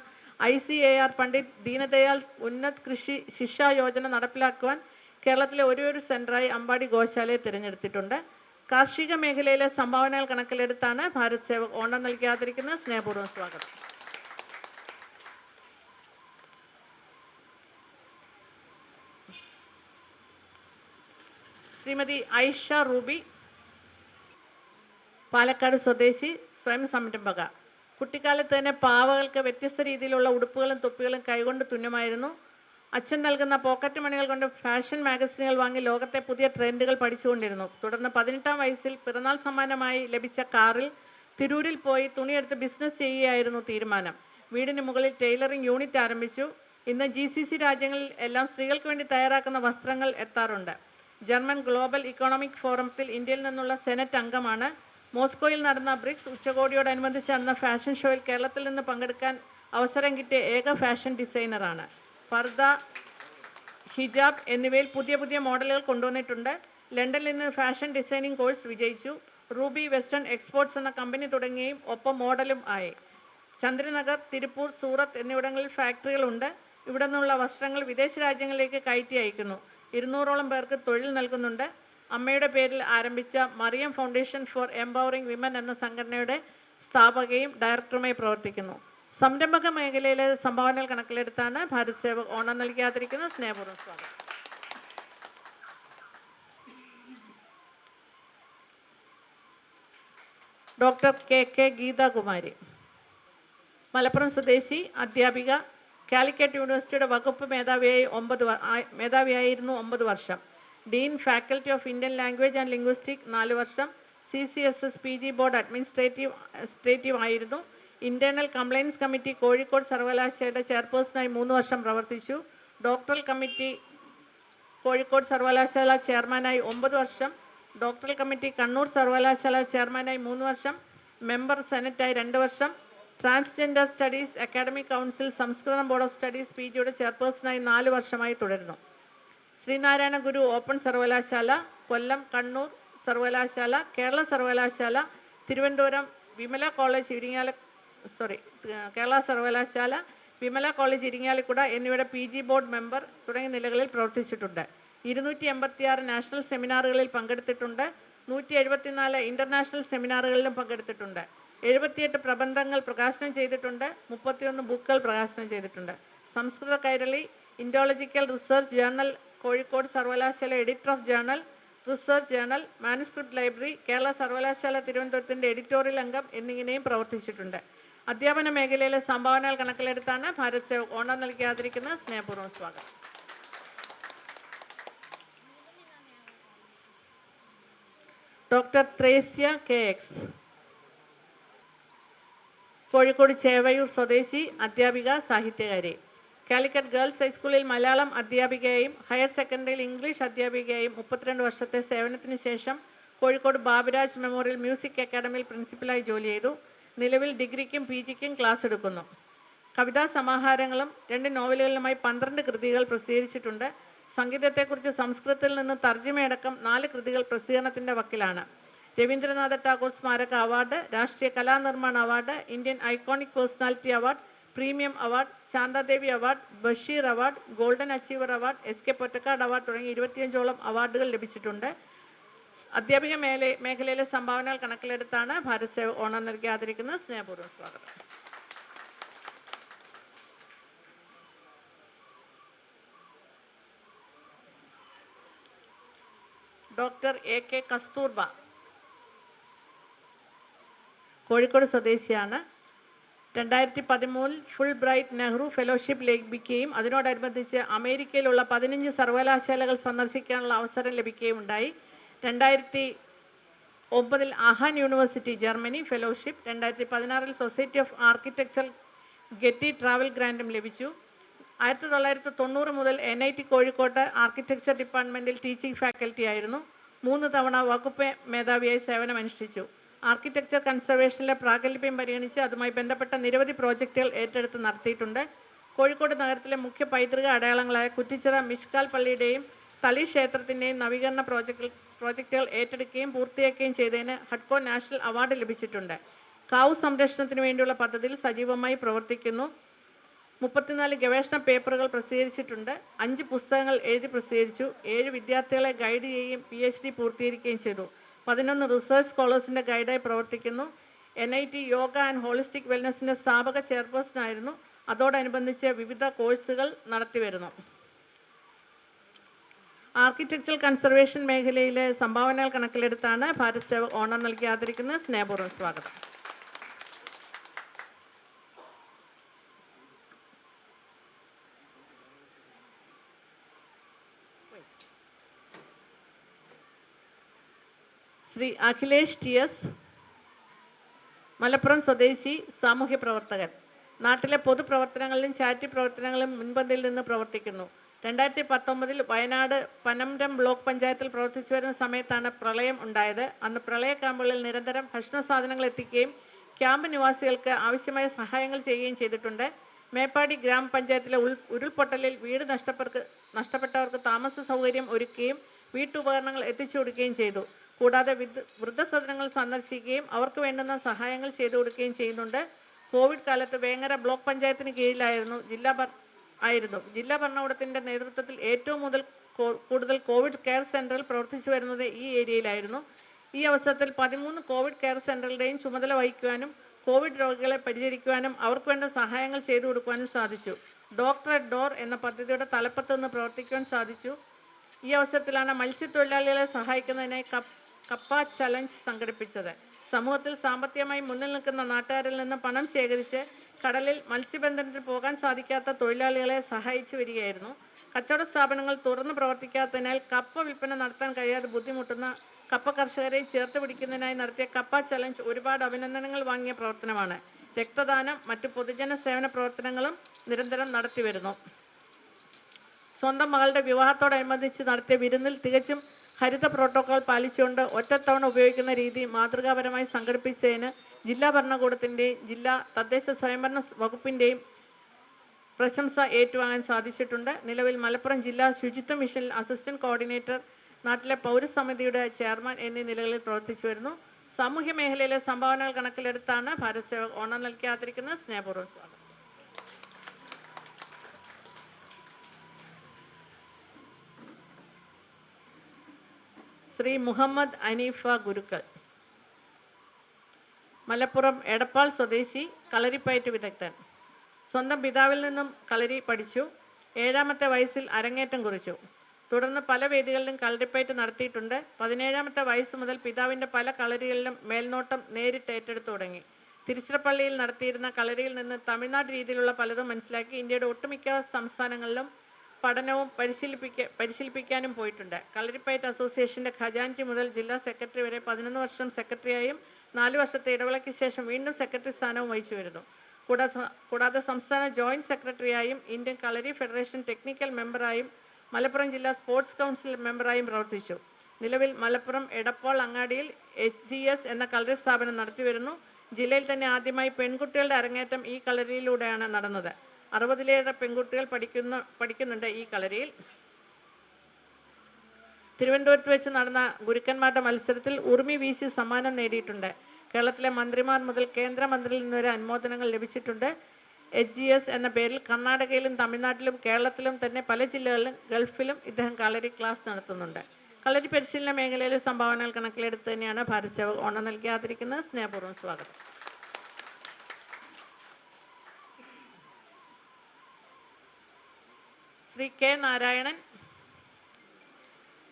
ICAR പണ്ഡിറ്റ് ദീനദയാൽ ഉന്നത് കൃഷി ശിക്ഷ യോജന നടപ്പിലാക്കുവാൻ കേരളത്തിലെ ഒരു സെൻറ്ററായി അമ്പാടി ഗോശാലയെ തിരഞ്ഞെടുത്തിട്ടുണ്ട്. കാർഷിക മേഖലയിലെ സംഭാവനകൾ കണക്കിലെടുത്താണ് ഭാരത് സേവക് ഓണം നൽകി ആദരിക്കുന്നത്. സ്നേഹപൂർവ്വം സ്വാഗതം. ശ്രീമതി ഐഷ റൂബി, പാലക്കാട് സ്വദേശി, സ്വയം സംരംഭക. കുട്ടിക്കാലത്ത് തന്നെ പാവകൾക്ക് വ്യത്യസ്ത രീതിയിലുള്ള ഉടുപ്പുകളും തൊപ്പികളും കൈകൊണ്ട് തുന്നുമായിരുന്നു. അച്ഛൻ നൽകുന്ന പോക്കറ്റ് മണികൾ കൊണ്ട് ഫാഷൻ മാഗസിനുകൾ വാങ്ങി ലോകത്തെ പുതിയ ട്രെൻഡുകൾ പഠിച്ചുകൊണ്ടിരുന്നു. തുടർന്ന് 18-ാം വയസ്സിൽ പിറന്നാൾ സമ്മാനമായി ലഭിച്ച കാറിൽ തിരൂരിൽ പോയി തുണിയെടുത്ത് ബിസിനസ് ചെയ്യുകയായിരുന്നു തീരുമാനം. വീടിന് മുകളിൽ ടൈലറിംഗ് യൂണിറ്റ് ആരംഭിച്ചു. ഇന്ന് GCC രാജ്യങ്ങളിൽ എല്ലാം സ്ത്രീകൾക്ക് വേണ്ടി തയ്യാറാക്കുന്ന വസ്ത്രങ്ങൾ എത്താറുണ്ട്. ജർമ്മൻ ഗ്ലോബൽ ഇക്കണോമിക് ഫോറത്തിൽ ഇന്ത്യയിൽ നിന്നുള്ള സെനറ്റ് അംഗമാണ്. മോസ്കോയിൽ നടന്ന ബ്രിക്സ് ഉച്ചകോടിയോടനുബന്ധിച്ച് നടന്ന ഫാഷൻ ഷോയിൽ കേരളത്തിൽ നിന്ന് പങ്കെടുക്കാൻ അവസരം കിട്ടിയ ഏക ഫാഷൻ ഡിസൈനറാണ്. പർദ, ഹിജാബ് എന്നിവയിൽ പുതിയ പുതിയ മോഡലുകൾ കൊണ്ടുവന്നിട്ടുണ്ട്. ലണ്ടനിൽ നിന്ന് ഫാഷൻ ഡിസൈനിങ് കോഴ്സ് വിജയിച്ചു. റൂബി വെസ്റ്റേൺ എക്സ്പോർട്സ് എന്ന കമ്പനി തുടങ്ങുകയും ഒപ്പം മോഡലും ആയി. ചന്ദ്രനഗർ, തിരുപ്പൂർ, സൂറത്ത് എന്നിവിടങ്ങളിൽ ഫാക്ടറികളുണ്ട്. ഇവിടെ നിന്നുള്ള വസ്ത്രങ്ങൾ വിദേശ രാജ്യങ്ങളിലേക്ക് കയറ്റി അയക്കുന്നു. 200ഓളം പേർക്ക് തൊഴിൽ നൽകുന്നുണ്ട്. അമ്മയുടെ പേരിൽ ആരംഭിച്ച Mariyam foundation for empowering women എന്ന സംഘടനയുടെ സ്ഥാപകയും ഡയറക്ടറുമായി പ്രവർത്തിക്കുന്നു. സംരംഭക മേഖലയിലെ സംഭാവനകൾ കണക്കിലെടുത്താണ് ഭാരത് സേവക് ഓണം നൽകിയാതിരിക്കുന്നത്. സ്നേഹപൂർവ്വം സ്വാഗതം. ഡോക്ടർ കെ ഗീതാകുമാരി, മലപ്പുറം സ്വദേശി, അധ്യാപിക, കാലിക്കറ്റ് യൂണിവേഴ്സിറ്റിയുടെ വകുപ്പ് മേധാവിയായിരുന്നു 9 വർഷം. Dean, faculty of Indian language and linguistic 4 വർഷം. CCSS PG ബോർഡ് അഡ്മിനിസ്ട്രേറ്റീവ് ആയിരുന്നു. ഇന്റേണൽ കംപ്ലയിൻസ് കമ്മിറ്റി കോഴിക്കോട് സർവകലാശാലയുടെ ചെയർപേഴ്സണായി 3 വർഷം പ്രവർത്തിച്ചു. ഡോക്ടറൽ കമ്മിറ്റി കോഴിക്കോട് സർവകലാശാല ചെയർമാനായി 9 വർഷം. ഡോക്ടറൽ കമ്മിറ്റി കണ്ണൂർ സർവകലാശാല ചെയർമാനായി 3 വർഷം. മെമ്പർ സെനറ്റായി 2 വർഷം. ട്രാൻസ്ജെൻഡർ സ്റ്റഡീസ് അക്കാഡമിക് കൗൺസിൽ സംസ്കൃതം ബോർഡ് ഓഫ് സ്റ്റഡീസ് PGയുടെ ചെയർപേഴ്സണായി 4 വർഷമായി തുടരുന്നു. ശ്രീനാരായണ ഗുരു ഓപ്പൺ സർവകലാശാല, കൊല്ലം, കണ്ണൂർ സർവകലാശാല, കേരള സർവകലാശാല, തിരുവനന്തപുരം വിമല കോളേജ് കേരള സർവകലാശാല, വിമല കോളേജ് ഇരിങ്ങാലക്കുട എന്നിവയുടെ PG ബോർഡ് മെമ്പർ തുടങ്ങിയ നിലകളിൽ പ്രവർത്തിച്ചിട്ടുണ്ട്. 286 നാഷണൽ സെമിനാറുകളിൽ പങ്കെടുത്തിട്ടുണ്ട്. 174 ഇൻ്റർനാഷണൽ സെമിനാറുകളിലും പങ്കെടുത്തിട്ടുണ്ട്. 78 പ്രബന്ധങ്ങൾ പ്രകാശനം ചെയ്തിട്ടുണ്ട്. 31 ബുക്കുകൾ പ്രകാശനം ചെയ്തിട്ടുണ്ട്. Samskrita Kairali, Indological research journal Kozhikode സർവകലാശാല editor of journal, research journal, manuscript library, Kerala സർവകലാശാല തിരുവനന്തപുരത്തിൻ്റെ എഡിറ്റോറിയൽ അംഗം എന്നിങ്ങനെയും പ്രവർത്തിച്ചിട്ടുണ്ട്. അധ്യാപന മേഖലയിലെ സംഭാവനകൾ കണക്കിലെടുത്താണ് ഭാരത് സേവക് ഓണം നൽകിയാതിരിക്കുന്നത്. സ്നേഹപൂർവ്വം സ്വാഗതം. ഡോക്ടർ ത്രേസ്യ KX, കോഴിക്കോട് ചേവയൂർ സ്വദേശി, അധ്യാപിക, സാഹിത്യകാരി. കാലിക്കറ്റ് ഗേൾസ് ഹൈസ്കൂളിൽ മലയാളം അധ്യാപികയായും ഹയർ സെക്കൻഡറിയിൽ ഇംഗ്ലീഷ് അധ്യാപികയായും 32 വർഷത്തെ സേവനത്തിന് ശേഷം കോഴിക്കോട് ബാബുരാജ് മെമ്മോറിയൽ മ്യൂസിക് അക്കാദമിയിൽ പ്രിൻസിപ്പലായി ജോലി ചെയ്തു. നിലവിൽ ഡിഗ്രിക്കും PGക്കും ക്ലാസ് എടുക്കുന്നു. കവിതാ സമാഹാരങ്ങളും 2 നോവലുകളിലുമായി 12 കൃതികൾ പ്രസിദ്ധീകരിച്ചിട്ടുണ്ട്. സംഗീതത്തെക്കുറിച്ച് സംസ്കൃതത്തിൽ നിന്ന് തർജ്ജിമയടക്കം 4 കൃതികൾ പ്രസിദ്ധീകരണത്തിൻ്റെ വക്കിലാണ്. രവീന്ദ്രനാഥ ടാഗോർ സ്മാരക അവാർഡ്, രാഷ്ട്രീയ കലാനിർമ്മാണ award, Indian iconic personality award, premium award, Shantadevi award, Basheer award, golden achiever award, SK Pottekkatt award തുടങ്ങി 25ഓളം അവാർഡുകൾ ലഭിച്ചിട്ടുണ്ട്. അധ്യാപിക മേഖലയിലെ സംഭാവനകൾ കണക്കിലെടുത്താണ് ഭാരത് സേവക് ഓണം നൽകിയാതിരിക്കുന്നത്. സ്നേഹപൂർവ്വം സ്വാഗതം. ഡോക്ടർ AK കസ്തൂർബ, കോഴിക്കോട് സ്വദേശിയാണ്. 2013 ഫുൾ ബ്രൈറ്റ് നെഹ്റു ഫെലോഷിപ്പ് ലഭിക്കുകയും അതിനോടനുബന്ധിച്ച് അമേരിക്കയിലുള്ള 15 സർവകലാശാലകൾ സന്ദർശിക്കാനുള്ള അവസരം ലഭിക്കുകയും ഉണ്ടായി. 2009 Aachen university Germany fellowship, 2016 society of architecture Getty travel ഗ്രാൻഡും ലഭിച്ചു. 1990 മുതൽ NIT കോഴിക്കോട്ട് ആർക്കിടെക്ചർ ഡിപ്പാർട്ട്മെൻറ്റിൽ ടീച്ചിങ് ഫാക്കൽറ്റി ആയിരുന്നു. 3 തവണ വകുപ്പ് മേധാവിയായി സേവനമനുഷ്ഠിച്ചു. ആർക്കിടെക്ചർ കൺസർവേഷനിലെ പ്രാഗൽഭ്യം പരിഗണിച്ച് അതുമായി ബന്ധപ്പെട്ട നിരവധി പ്രോജക്റ്റുകൾ ഏറ്റെടുത്ത് നടത്തിയിട്ടുണ്ട്. കോഴിക്കോട് നഗരത്തിലെ മുഖ്യ പൈതൃക അടയാളങ്ങളായ കുറ്റിച്ചിറ മിഷ്കാൽ പള്ളിയുടെയും തളി ക്ഷേത്രത്തിൻ്റെയും നവീകരണ പ്രോജക്റ്റുകൾ ഏറ്റെടുക്കുകയും പൂർത്തിയാക്കുകയും ചെയ്തതിന് ഹഡ്കോ നാഷണൽ അവാർഡ് ലഭിച്ചിട്ടുണ്ട്. കാവ് സംരക്ഷണത്തിന് വേണ്ടിയുള്ള പദ്ധതിയിൽ സജീവമായി പ്രവർത്തിക്കുന്നു. 34 ഗവേഷണ പേപ്പറുകൾ പ്രസിദ്ധീകരിച്ചിട്ടുണ്ട്. 5 പുസ്തകങ്ങൾ എഴുതി പ്രസിദ്ധീകരിച്ചു. 7 വിദ്യാർത്ഥികളെ ഗൈഡ് ചെയ്യുകയും PhD പൂർത്തീകരിക്കുകയും ചെയ്തു. 11 റിസർച്ച് സ്കോളേഴ്സിൻ്റെ ഗൈഡായി പ്രവർത്തിക്കുന്നു. NIT യോഗ ആൻഡ് ഹോളിസ്റ്റിക് വെൽനസിൻ്റെ സ്ഥാപക ചെയർപേഴ്സണായിരുന്നു. അതോടനുബന്ധിച്ച് വിവിധ കോഴ്സുകൾ നടത്തിവരുന്നു. ആർക്കിടെക്ചറൽ കൺസർവേഷൻ മേഖലയിലെ സംഭാവനകൾ കണക്കിലെടുത്താണ് ഭാരത് സേവക് ഓണം നൽകി ആദരിക്കുന്നത്. സ്നേഹപൂർവ്വം സ്വാഗതം. ശ്രീ അഖിലേഷ് TS, മലപ്പുറം സ്വദേശി, സാമൂഹ്യ പ്രവർത്തകൻ. നാട്ടിലെ പൊതുപ്രവർത്തനങ്ങളിലും ചാരിറ്റി പ്രവർത്തനങ്ങളിലും മുൻപന്തിയിൽ നിന്ന് പ്രവർത്തിക്കുന്നു. 2019 വയനാട് പനമരം ബ്ലോക്ക് പഞ്ചായത്തിൽ പ്രവർത്തിച്ചു വരുന്ന സമയത്താണ് പ്രളയം ഉണ്ടായത്. അന്ന് പ്രളയ ക്യാമ്പുകളിൽ നിരന്തരം ഭക്ഷണ സാധനങ്ങൾ എത്തിക്കുകയും ക്യാമ്പ് നിവാസികൾക്ക് ആവശ്യമായ സഹായങ്ങൾ ചെയ്യുകയും ചെയ്തിട്ടുണ്ട്. മേപ്പാടി ഗ്രാമപഞ്ചായത്തിലെ ഉരുൾപൊട്ടലിൽ വീട് നഷ്ടപ്പെട്ടവർക്ക് താമസ സൗകര്യം ഒരുക്കുകയും വീട്ടുപകരണങ്ങൾ എത്തിച്ചു കൊടുക്കുകയും ചെയ്തു. കൂടാതെ വൃദ്ധസദനങ്ങൾ സന്ദർശിക്കുകയും അവർക്ക് വേണ്ടുന്ന സഹായങ്ങൾ ചെയ്തു കൊടുക്കുകയും ചെയ്യുന്നുണ്ട്. കോവിഡ് കാലത്ത് വേങ്ങര ബ്ലോക്ക് പഞ്ചായത്തിന് കീഴിലായിരുന്നു ജില്ലാ ഭരണകൂടത്തിൻ്റെ നേതൃത്വത്തിൽ ഏറ്റവും കൂടുതൽ കോവിഡ് കെയർ സെൻ്ററുകൾ പ്രവർത്തിച്ചു വരുന്നത് ഈ ഏരിയയിലായിരുന്നു. ഈ അവസരത്തിൽ 13 കോവിഡ് കെയർ സെൻ്ററുകളുടെയും ചുമതല വഹിക്കുവാനും കോവിഡ് രോഗികളെ പരിചരിക്കുവാനും അവർക്ക് വേണ്ട സഹായങ്ങൾ ചെയ്തു കൊടുക്കുവാനും സാധിച്ചു. ഡോക്ടർ അറ്റ് ഡോർ എന്ന പദ്ധതിയുടെ തലപ്പത്ത് നിന്ന് പ്രവർത്തിക്കുവാൻ സാധിച്ചു. ഈ അവസരത്തിലാണ് മത്സ്യത്തൊഴിലാളികളെ സഹായിക്കുന്നതിനായി കപ്പ ചലഞ്ച് സംഘടിപ്പിച്ചത്. സമൂഹത്തിൽ സാമ്പത്തികമായി മുന്നിൽ നിൽക്കുന്ന നാട്ടുകാരിൽ നിന്ന് പണം ശേഖരിച്ച് കടലിൽ മത്സ്യബന്ധനത്തിന് പോകാൻ സാധിക്കാത്ത തൊഴിലാളികളെ സഹായിച്ചു വരികയായിരുന്നു. കച്ചവട സ്ഥാപനങ്ങൾ തുറന്ന് പ്രവർത്തിക്കാത്തതിനാൽ കപ്പ വിൽപ്പന നടത്താൻ കഴിയാതെ ബുദ്ധിമുട്ടുന്ന കപ്പ കർഷകരെ ചേർത്ത് പിടിക്കുന്നതിനായി നടത്തിയ കപ്പ ചലഞ്ച് ഒരുപാട് അഭിനന്ദനങ്ങൾ വാങ്ങിയ പ്രവർത്തനമാണ്. രക്തദാനം, മറ്റു പൊതുജന സേവന പ്രവർത്തനങ്ങളും നിരന്തരം നടത്തിവരുന്നു. സ്വന്തം മകളുടെ വിവാഹത്തോടനുബന്ധിച്ച് നടത്തിയ വിരുന്നിൽ തികച്ചും ഹരിത പ്രോട്ടോകോൾ പാലിച്ചുകൊണ്ട് ഒറ്റത്തവണ ഉപയോഗിക്കുന്ന രീതി മാതൃകാപരമായി സംഘടിപ്പിച്ചതിന് ജില്ലാ ഭരണകൂടത്തിൻ്റെയും ജില്ലാ തദ്ദേശ സ്വയംഭരണ വകുപ്പിൻ്റെയും പ്രശംസ ഏറ്റുവാങ്ങാൻ സാധിച്ചിട്ടുണ്ട്. നിലവിൽ മലപ്പുറം ജില്ലാ ശുചിത്വ മിഷനിൽ അസിസ്റ്റന്റ് കോർഡിനേറ്റർ, നാട്ടിലെ പൗരസമിതിയുടെ ചെയർമാൻ എന്നീ നിലകളിൽ പ്രവർത്തിച്ചു വരുന്നു. സാമൂഹ്യ മേഖലയിലെ സംഭാവനകൾ കണക്കിലെടുത്താണ് ഭാരത് സേവക് ഓണം നൽകിയാതിരിക്കുന്നത്. സ്നേഹപൂർവ്വം സ്വാഗതം. ശ്രീ മുഹമ്മദ് അനീഫ ഗുരുക്കൾ, മലപ്പുറം എടപ്പാൾ സ്വദേശി, കളരിപ്പയറ്റ് വിദഗ്ധൻ. സ്വന്തം പിതാവിൽ നിന്നും കളരി പഠിച്ചു. 7ാമത്തെ വയസ്സിൽ അരങ്ങേറ്റം കുറിച്ചു. തുടർന്ന് പല വേദികളിലും കളരിപ്പയറ്റ് നടത്തിയിട്ടുണ്ട്. 17ാമത്തെ വയസ്സ് മുതൽ പിതാവിൻ്റെ പല കളരികളിലും മേൽനോട്ടം നേരിട്ട് ഏറ്റെടുത്തു തുടങ്ങി. തിരുച്ചിറപ്പള്ളിയിൽ നടത്തിയിരുന്ന കളരിയിൽ നിന്ന് തമിഴ്നാട് രീതിയിലുള്ള പലതും മനസ്സിലാക്കി ഇന്ത്യയുടെ ഒട്ടുമിക്ക സംസ്ഥാനങ്ങളിലും പഠനവും പരിശീലിപ്പിക്കാനും പോയിട്ടുണ്ട്. കളരിപ്പയറ്റ് അസോസിയേഷൻ്റെ ഖജാൻജി മുതൽ ജില്ലാ സെക്രട്ടറി വരെ 11 വർഷം സെക്രട്ടറിയായും 4 വർഷത്തെ ഇടവേളയ്ക്ക് ശേഷം വീണ്ടും സെക്രട്ടറി സ്ഥാനവും വഹിച്ചു വരുന്നു. കൂടാതെ സംസ്ഥാന ജോയിൻറ്റ് സെക്രട്ടറിയായും ഇന്ത്യൻ കളരി ഫെഡറേഷൻ ടെക്നിക്കൽ മെമ്പറായും മലപ്പുറം ജില്ലാ സ്പോർട്സ് കൗൺസിൽ മെമ്പറായും പ്രവർത്തിച്ചു. നിലവിൽ മലപ്പുറം എടപ്പാൾ അങ്ങാടിയിൽ HGS എന്ന കളരി സ്ഥാപനം നടത്തിവരുന്നു. ജില്ലയിൽ തന്നെ ആദ്യമായി പെൺകുട്ടികളുടെ അരങ്ങേറ്റം ഈ കളരിയിലൂടെയാണ് നടന്നത്. 60ലേറെ പെൺകുട്ടികൾ പഠിക്കുന്നുണ്ട് ഈ കളരിയിൽ. തിരുവനന്തപുരത്ത് വെച്ച് നടന്ന ഗുരുക്കന്മാരുടെ മത്സരത്തിൽ ഉറുമി വീശി സമ്മാനം നേടിയിട്ടുണ്ട്. കേരളത്തിലെ മന്ത്രിമാർ മുതൽ കേന്ദ്രമന്ത്രിയിൽ നിന്നൊരു അനുമോദനങ്ങൾ ലഭിച്ചിട്ടുണ്ട്. HGS എന്ന പേരിൽ കർണാടകയിലും തമിഴ്നാട്ടിലും കേരളത്തിലും തന്നെ പല ജില്ലകളിലും ഗൾഫിലും ഇദ്ദേഹം കളരി ക്ലാസ് നടത്തുന്നുണ്ട്. കളരി പരിശീലന മേഖലയിലെ സംഭാവനകൾ കണക്കിലെടുത്ത് തന്നെയാണ് ഭാരത് സേവക് ഓണം നൽകിയാതിരിക്കുന്നത്. സ്നേഹപൂർവ്വം സ്വാഗതം. ശ്രീ കെ നാരായണൻ,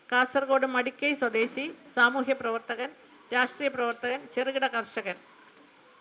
കാസർഗോഡ് മടിക്കൈ സ്വദേശി, സാമൂഹ്യ പ്രവർത്തകൻ, രാഷ്ട്രീയ പ്രവർത്തകൻ, ചെറുകിട കർഷകൻ.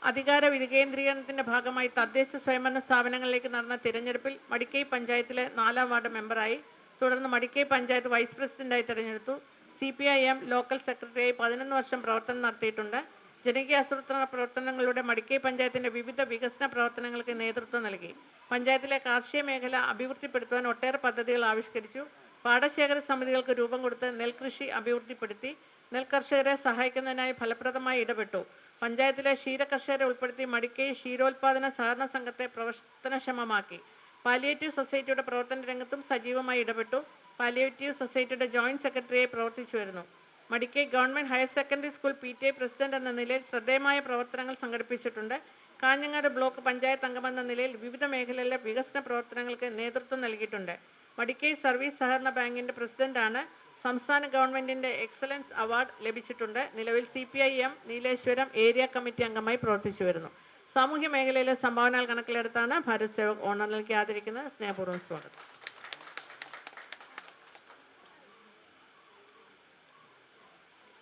അധികാര വികേന്ദ്രീകരണത്തിൻ്റെ ഭാഗമായി തദ്ദേശ സ്വയംഭരണ സ്ഥാപനങ്ങളിലേക്ക് നടന്ന തിരഞ്ഞെടുപ്പിൽ മടിക്കൈ പഞ്ചായത്തിലെ 4ാം വാർഡ് മെമ്പറായി. തുടർന്ന് മടിക്കൈ പഞ്ചായത്ത് വൈസ് പ്രസിഡന്റായി തിരഞ്ഞെടുത്തു. CPIM ലോക്കൽ സെക്രട്ടറിയായി 11 വർഷം പ്രവർത്തനം നടത്തിയിട്ടുണ്ട്. ജനകീയാസൂത്രണ പ്രവർത്തനങ്ങളിലൂടെ മടിക്കൈ പഞ്ചായത്തിൻ്റെ വിവിധ വികസന പ്രവർത്തനങ്ങൾക്ക് നേതൃത്വം നൽകി. പഞ്ചായത്തിലെ കാർഷിക മേഖല അഭിവൃദ്ധിപ്പെടുത്തുവാൻ ഒട്ടേറെ പദ്ധതികൾ ആവിഷ്കരിച്ചു. പാടശേഖര സമിതികൾക്ക് രൂപം കൊടുത്ത് നെൽകൃഷി അഭിവൃദ്ധിപ്പെടുത്തി. നെൽകർഷകരെ സഹായിക്കുന്നതിനായി ഫലപ്രദമായി ഇടപെട്ടു. പഞ്ചായത്തിലെ ക്ഷീരകർഷകരെ ഉൾപ്പെടുത്തി മടിക്കൈ ക്ഷീരോത്പാദന സഹകരണ സംഘത്തെ പ്രവർത്തനക്ഷമമാക്കി. പാലിയേറ്റീവ് സൊസൈറ്റിയുടെ പ്രവർത്തന രംഗത്തും സജീവമായി ഇടപെട്ടു. പാലിയേറ്റീവ് സൊസൈറ്റിയുടെ ജോയിന്റ് സെക്രട്ടറിയായി പ്രവർത്തിച്ചു വരുന്നു. Madikkai government higher secondary school PTA president എന്ന നിലയിൽ ശ്രദ്ധേയമായ പ്രവർത്തനങ്ങൾ സംഘടിപ്പിച്ചിട്ടുണ്ട്. കാഞ്ഞങ്ങാട് ബ്ലോക്ക് പഞ്ചായത്ത് അംഗമെന്ന നിലയിൽ വിവിധ മേഖലയിലെ വികസന പ്രവർത്തനങ്ങൾക്ക് നേതൃത്വം നൽകിയിട്ടുണ്ട്. മടിക്കൈ സർവീസ് സഹകരണ ബാങ്കിൻ്റെ പ്രസിഡന്റാണ്. സംസ്ഥാന ഗവൺമെൻറ്റിൻ്റെ എക്സലൻസ് അവാർഡ് ലഭിച്ചിട്ടുണ്ട്. നിലവിൽ CPIM നീലേശ്വരം ഏരിയ കമ്മിറ്റി അംഗമായി പ്രവർത്തിച്ചു വരുന്നു. സാമൂഹ്യ മേഖലയിലെ സംഭാവനകൾ കണക്കിലെടുത്താണ് ഭാരത് സേവക് ഓണം നൽകി ആദരിക്കുന്നത്. സ്നേഹപൂർവ്വം സ്വാഗതം.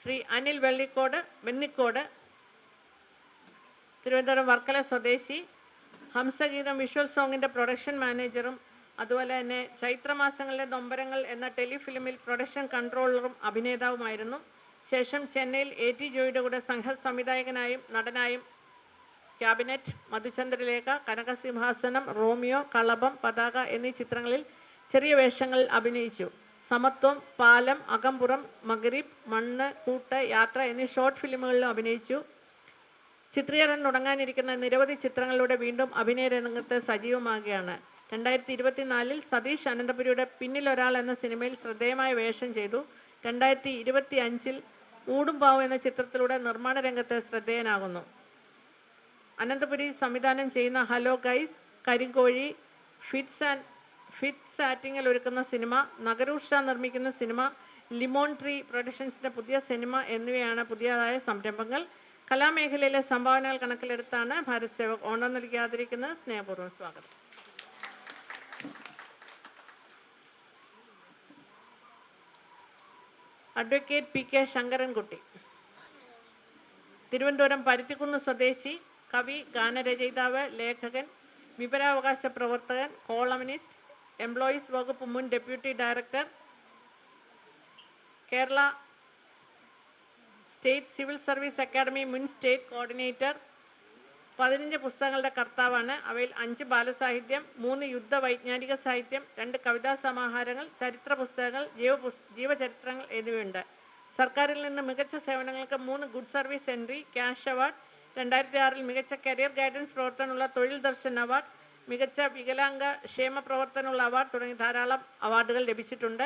ശ്രീ അനിൽ വെണ്ണിക്കോട്, തിരുവനന്തപുരം വർക്കല സ്വദേശി, ഹംസഗീതം വിഷ്വൽ സോങ്ങിൻ്റെ പ്രൊഡക്ഷൻ മാനേജറും അതുപോലെ തന്നെ ചൈത്രമാസങ്ങളിലെ നൊമ്പരങ്ങൾ എന്ന ടെലിഫിലിമിൽ പ്രൊഡക്ഷൻ കൺട്രോളറും അഭിനേതാവുമായിരുന്നു. ശേഷം ചെന്നൈയിൽ AT ജോയിയുടെ കൂടെ സംഘസംവിധായകനായും നടനായും ക്യാബിനറ്റ്, മധുചന്ദ്രലേഖ, കനകസിംഹാസനം, റോമിയോ, കളഭം, പതാക എന്നീ ചിത്രങ്ങളിൽ ചെറിയ വേഷങ്ങളിൽ അഭിനയിച്ചു. സമത്വം, പാലം, അകമ്പുറം, മഗ്രിബ്, മണ്ണ്, കൂട്ട്, യാത്ര എന്നീ ഷോർട്ട് ഫിലിമുകളിലും അഭിനയിച്ചു. ചിത്രീകരണം തുടങ്ങാനിരിക്കുന്ന നിരവധി ചിത്രങ്ങളിലൂടെ വീണ്ടും അഭിനയ രംഗത്ത് സജീവമാകുകയാണ്. 2024 സതീഷ് അനന്തപുരിയുടെ പിന്നിലൊരാൾ എന്ന സിനിമയിൽ ശ്രദ്ധേയമായ വേഷം ചെയ്തു. 2025 ഊടും പാവം എന്ന ചിത്രത്തിലൂടെ നിർമ്മാണ രംഗത്ത് ശ്രദ്ധേയനാകുന്നു. അനന്തപുരി സംവിധാനം ചെയ്യുന്ന ഹലോ ഗൈസ്, കരിങ്കോഴി, ഫിറ്റ്സ് ആറ്റിങ്ങിൽ ഒരുക്കുന്ന സിനിമ, നഗരൂഷ നിർമ്മിക്കുന്ന സിനിമ, ലിമോൺ ട്രീ പ്രൊഡക്ഷൻസിന്റെ പുതിയ സിനിമ എന്നിവയാണ് പുതിയതായ സംരംഭങ്ങൾ. കലാമേഖലയിലെ സംഭാവനകൾ കണക്കിലെടുത്താണ് ഭാരത് സേവക് ഓണം നൽകി ആദരിക്കുന്നത്. സ്നേഹപൂർവ്വം സ്വാഗതം. Advocate P K Sankarankutty, Thiruvananthapuram Paruthikkunnu സ്വദേശി, കവി, ഗാനരചയിതാവ്, ലേഖകൻ, വിവരാവകാശ പ്രവർത്തകൻ, കോളമിനിസ്റ്റ്, എംപ്ലോയീസ് വകുപ്പ് മുൻ deputy director, Kerala state civil service academy മുൻ സ്റ്റേറ്റ് കോർഡിനേറ്റർ. 15 പുസ്തകങ്ങളുടെ കർത്താവാണ്. അവയിൽ 5 ബാലസാഹിത്യം, 3 യുദ്ധ വൈജ്ഞാനിക സാഹിത്യം, 2 കവിതാ സമാഹാരങ്ങൾ, ചരിത്ര പുസ്തകങ്ങൾ, ജീവചരിത്രങ്ങൾ എന്നിവയുണ്ട്. സർക്കാരിൽ നിന്ന് മികച്ച സേവനങ്ങൾക്ക് 3 good service entry, cash award, 2006 മികച്ച കരിയർ ഗൈഡൻസ് പ്രവർത്തനമുള്ള തൊഴിൽ ദർശൻ അവാർഡ്, മികച്ച വികലാംഗ ക്ഷേമ പ്രവർത്തനമുള്ള അവാർഡ് തുടങ്ങി ധാരാളം അവാർഡുകൾ ലഭിച്ചിട്ടുണ്ട്.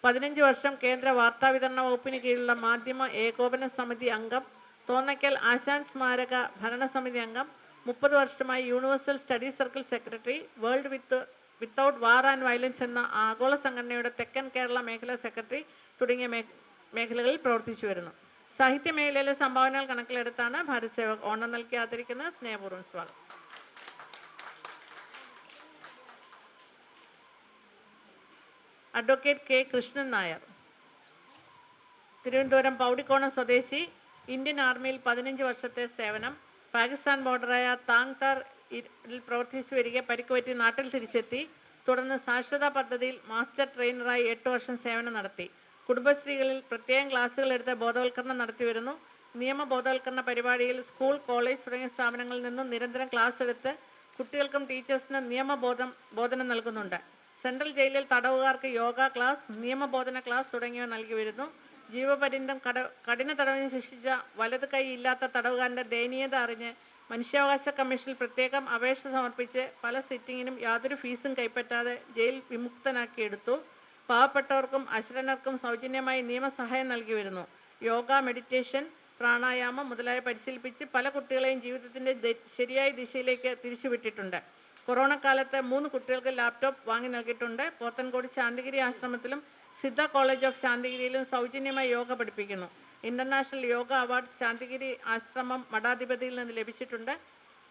15 വർഷം കേന്ദ്ര വാർത്താവിതരണ വകുപ്പിന് കീഴിലുള്ള മാധ്യമ ഏകോപന സമിതി അംഗം, തോന്നയ്ക്കൽ ആശാൻ സ്മാരക ഭരണസമിതി അംഗം, 30 വർഷമായി universal study circle secretary, world without war and violence എന്ന ആഗോള സംഘടനയുടെ തെക്കൻ കേരള മേഖലാ സെക്രട്ടറി തുടങ്ങിയ മേഖലകളിൽ പ്രവർത്തിച്ചു വരുന്നു. സാഹിത്യ മേഖലയിലെ സംഭാവനകൾ കണക്കിലെടുത്താണ് ഭാരത് സേവക് ഓണം നൽകി ആദരിക്കുന്നത്. സ്നേഹപൂർവ്വം സ്വാഗതം. അഡ്വക്കേറ്റ് കെ കൃഷ്ണൻ നായർ, തിരുവനന്തപുരം പൗടിക്കോണം സ്വദേശി, ഇന്ത്യൻ ആർമിയിൽ 15 വർഷത്തെ സേവനം, പാകിസ്ഥാൻ ബോർഡറായ താങ്താറിൽ പ്രവർത്തിച്ചു വരികെ പരിക്കുപറ്റി നാട്ടിൽ തിരിച്ചെത്തി. തുടർന്ന് സാക്ഷരതാ പദ്ധതിയിൽ മാസ്റ്റർ ട്രെയിനറായി 8 വർഷം സേവനം നടത്തി. കുടുംബശ്രീകളിൽ പ്രത്യേകം ക്ലാസുകൾ എടുത്ത് ബോധവൽക്കരണം നടത്തിവരുന്നു. നിയമ ബോധവൽക്കരണ പരിപാടിയിൽ സ്കൂൾ, കോളേജ് തുടങ്ങിയ സ്ഥാപനങ്ങളിൽ നിന്നും നിരന്തരം ക്ലാസ് എടുത്ത് കുട്ടികൾക്കും ടീച്ചേഴ്സിനും ബോധനം നൽകുന്നുണ്ട്. സെൻട്രൽ ജയിലിൽ തടവുകാർക്ക് യോഗ ക്ലാസ്, നിയമബോധന ക്ലാസ് തുടങ്ങിയവ നൽകി വരുന്നു. ജീവപര്യന്തം കഠിന തടവിന് ശിക്ഷിച്ച വലത് കൈ ഇല്ലാത്ത തടവുകാരൻ്റെ ദയനീയത അറിഞ്ഞ് മനുഷ്യാവകാശ കമ്മീഷനിൽ പ്രത്യേകം അപേക്ഷ സമർപ്പിച്ച് പല സിറ്റിങ്ങിനും യാതൊരു ഫീസും കൈപ്പറ്റാതെ ജയിൽ വിമുക്തനാക്കിയെടുത്തു. പാവപ്പെട്ടവർക്കും അശരണർക്കും സൗജന്യമായി നിയമസഹായം നൽകി വരുന്നു. യോഗ, മെഡിറ്റേഷൻ, പ്രാണായാമം മുതലായ പരിശീലിപ്പിച്ച് പല കുട്ടികളെയും ജീവിതത്തിൻ്റെ ശരിയായ ദിശയിലേക്ക് തിരിച്ചുവിട്ടിട്ടുണ്ട്. കൊറോണ കാലത്ത് 3 കുട്ടികൾക്ക് ലാപ്ടോപ്പ് വാങ്ങി നൽകിയിട്ടുണ്ട്. പോത്തൻകോട് ശാന്തിഗിരി ആശ്രമത്തിലും സിദ്ധ കോളേജ് ഓഫ് ശാന്തിഗിരിയിലും സൗജന്യമായി യോഗ പഠിപ്പിക്കുന്നു. ഇന്റർനാഷണൽ യോഗ അവാർഡ് ശാന്തിഗിരി ആശ്രമം മഠാധിപതിയിൽ നിന്ന് ലഭിച്ചിട്ടുണ്ട്.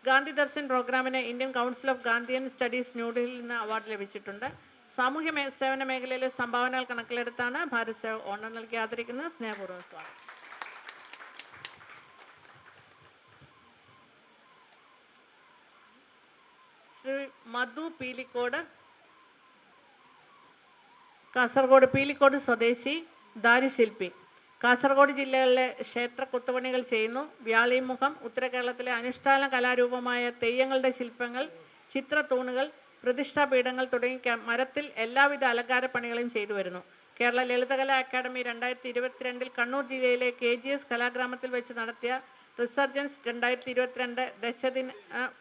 ഗാന്ധി ദർശൻ പ്രോഗ്രാമിന് Indian council of Gandhian studies ന്യൂഡൽഹിയിൽ നിന്ന് അവാർഡ് ലഭിച്ചിട്ടുണ്ട്. സാമൂഹ്യ സേവന മേഖലയിലെ സംഭാവനകൾ കണക്കിലെടുത്താണ് ഭാരത് സേവക് ഓണം നൽകി ആദരിക്കുന്നത്. സ്നേഹപൂർവ്വം സ്വാഗതം. ശ്രീ മധു പീലിക്കോട്, കാസർഗോഡ് പീലിക്കോട് സ്വദേശി, ദാരുശില്പി. കാസർഗോഡ് ജില്ലകളിലെ ക്ഷേത്ര കൊത്തുപണികൾ ചെയ്യുന്നു. വ്യാളിമുഖം, ഉത്തര കേരളത്തിലെ അനുഷ്ഠാന കലാരൂപമായ തെയ്യങ്ങളുടെ ശില്പങ്ങൾ, ചിത്രത്തൂണുകൾ, പ്രതിഷ്ഠാപീഠങ്ങൾ തുടങ്ങി മരത്തിൽ എല്ലാവിധ അലങ്കാര പണികളും ചെയ്തു വരുന്നു. കേരള ലളിതകലാ അക്കാദമി 2022 കണ്ണൂർ ജില്ലയിലെ KGS കലാഗ്രാമത്തിൽ വെച്ച് നടത്തിയ റിസർജൻസ് 2022 ദശദിന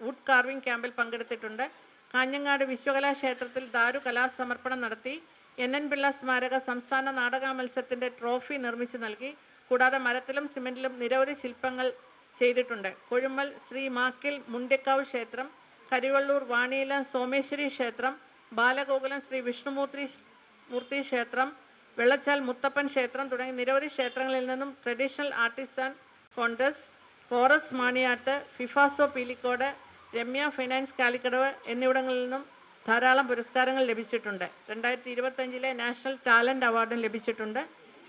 വുഡ് കാർവിംഗ് ക്യാമ്പിൽ പങ്കെടുത്തിട്ടുണ്ട്. കാഞ്ഞങ്ങാട് വിശ്വകലാ ക്ഷേത്രത്തിൽ ദാരു കലാസമർപ്പണം നടത്തി. NN പിള്ള സ്മാരക സംസ്ഥാന നാടക മത്സരത്തിൻ്റെ ട്രോഫി നിർമ്മിച്ചു നൽകി. കൂടാതെ മരത്തിലും സിമെന്റിലും നിരവധി ശില്പങ്ങൾ ചെയ്തിട്ടുണ്ട്. കൊഴുമ്മൽ ശ്രീ മാക്കിൽ മുണ്ടിക്കാവ് ക്ഷേത്രം, കരിവള്ളൂർ വാണിയില സോമേശ്വരി ക്ഷേത്രം, ബാലഗോകുലം ശ്രീ വിഷ്ണുമൂർത്തി ക്ഷേത്രം, വെള്ളച്ചാൽ മുത്തപ്പൻ ക്ഷേത്രം തുടങ്ങി നിരവധി ക്ഷേത്രങ്ങളിൽ നിന്നും ട്രഡീഷണൽ ആർട്ടിസാൻ കോൺഗ്രസ്, ഫോറസ് മാണിയാട്ട്, ഫിഫാസോ പീലിക്കോട്, രമ്യ ഫൈനാൻസ് കാലിക്കടവ് എന്നിവിടങ്ങളിൽ നിന്നും ധാരാളം പുരസ്കാരങ്ങൾ ലഭിച്ചിട്ടുണ്ട്. 2025 നാഷണൽ ടാലൻറ്റ് അവാർഡും ലഭിച്ചിട്ടുണ്ട്.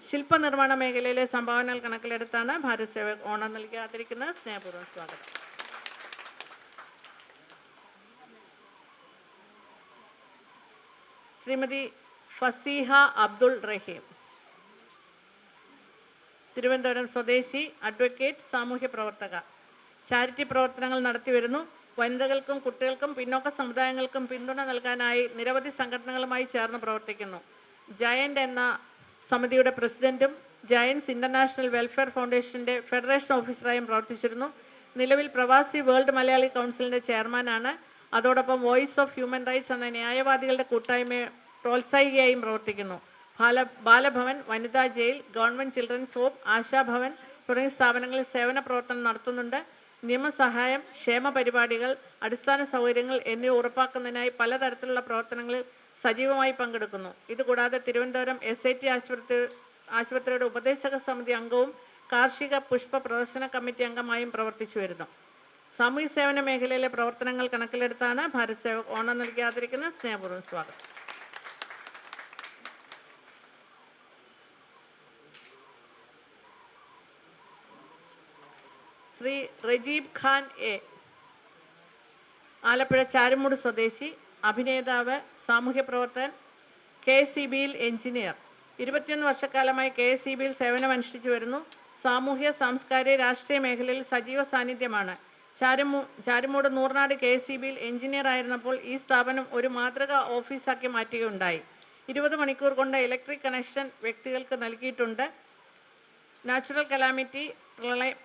ശില്പനിർമ്മാണ മേഖലയിലെ സംഭാവനകൾ കണക്കിലെടുത്താണ് ഭാരത് സേവക് ഓണം നൽകി ആദരിക്കുന്നത്. സ്നേഹപൂർവ്വം സ്വാഗതം. ശ്രീമതി ഫസീഹ അബ്ദുൾ റഹീം, തിരുവനന്തപുരം സ്വദേശി, അഡ്വക്കേറ്റ്, സാമൂഹ്യ പ്രവർത്തക. ചാരിറ്റി പ്രവർത്തനങ്ങൾ നടത്തിവരുന്നു. വനിതകൾക്കും കുട്ടികൾക്കും പിന്നോക്ക സമുദായങ്ങൾക്കും പിന്തുണ നൽകാനായി നിരവധി സംഘടനകളുമായി ചേർന്ന് പ്രവർത്തിക്കുന്നു. ജയൻ്റ് എന്ന സമിതിയുടെ പ്രസിഡന്റും ജയൻസ് ഇൻ്റർനാഷണൽ വെൽഫെയർ ഫൗണ്ടേഷൻ്റെ ഫെഡറേഷൻ ഓഫീസറായും പ്രവർത്തിച്ചിരുന്നു. നിലവിൽ പ്രവാസി വേൾഡ് മലയാളി കൗൺസിലിൻ്റെ ചെയർമാനാണ്. അതോടൊപ്പം വോയിസ് ഓഫ് ഹ്യൂമൻ റൈറ്റ്സ് എന്ന ന്യായവാദികളുടെ കൂട്ടായ്മയെ പ്രോത്സാഹികയായും പ്രവർത്തിക്കുന്നു. ബാലഭവൻ, വനിതാ jail, government children's home, Asha Bhavan തുടങ്ങിയ സ്ഥാപനങ്ങളിൽ സേവന പ്രവർത്തനം നടത്തുന്നുണ്ട്. നിയമസഹായം, ക്ഷേമ പരിപാടികൾ, അടിസ്ഥാന സൗകര്യങ്ങൾ എന്നിവ ഉറപ്പാക്കുന്നതിനായി പലതരത്തിലുള്ള പ്രവർത്തനങ്ങളിൽ സജീവമായി പങ്കെടുക്കുന്നു. ഇതുകൂടാതെ തിരുവനന്തപുരം SIT ആശുപത്രിയുടെ ഉപദേശക സമിതി അംഗവും കാർഷിക പുഷ്പ പ്രദർശന കമ്മിറ്റി അംഗമായും പ്രവർത്തിച്ചു വരുന്നു. സാമൂഹ്യ സേവന മേഖലയിലെ പ്രവർത്തനങ്ങൾ കണക്കിലെടുത്താണ് ഭാരത് സേവക് ഓണം നൽകി ആദരിക്കുന്ന സ്നേഹപൂർവ്വം സ്വാഗതം. ശ്രീ റജീബ് ഖാൻ A, ആലപ്പുഴ ചാരുമൂട് സ്വദേശി, അഭിനേതാവ്, സാമൂഹ്യ പ്രവർത്തകൻ, KSEBയിൽ എഞ്ചിനീയർ. 21 വർഷക്കാലമായി KSEBയിൽ സേവനമനുഷ്ഠിച്ചു വരുന്നു. സാമൂഹ്യ, സാംസ്കാരിക, രാഷ്ട്രീയ മേഖലയിൽ സജീവ സാന്നിധ്യമാണ്. ചാരുമൂട് നൂർനാട് KSEBയിൽ എഞ്ചിനീയർ ആയിരുന്നപ്പോൾ ഈ സ്ഥാപനം ഒരു മാതൃകാ ഓഫീസാക്കി മാറ്റുകയുണ്ടായി. 20 മണിക്കൂർ കൊണ്ട് ഇലക്ട്രിക് കണക്ഷൻ വ്യക്തികൾക്ക് നൽകിയിട്ടുണ്ട്. നാച്ചുറൽ കലാമിറ്റി,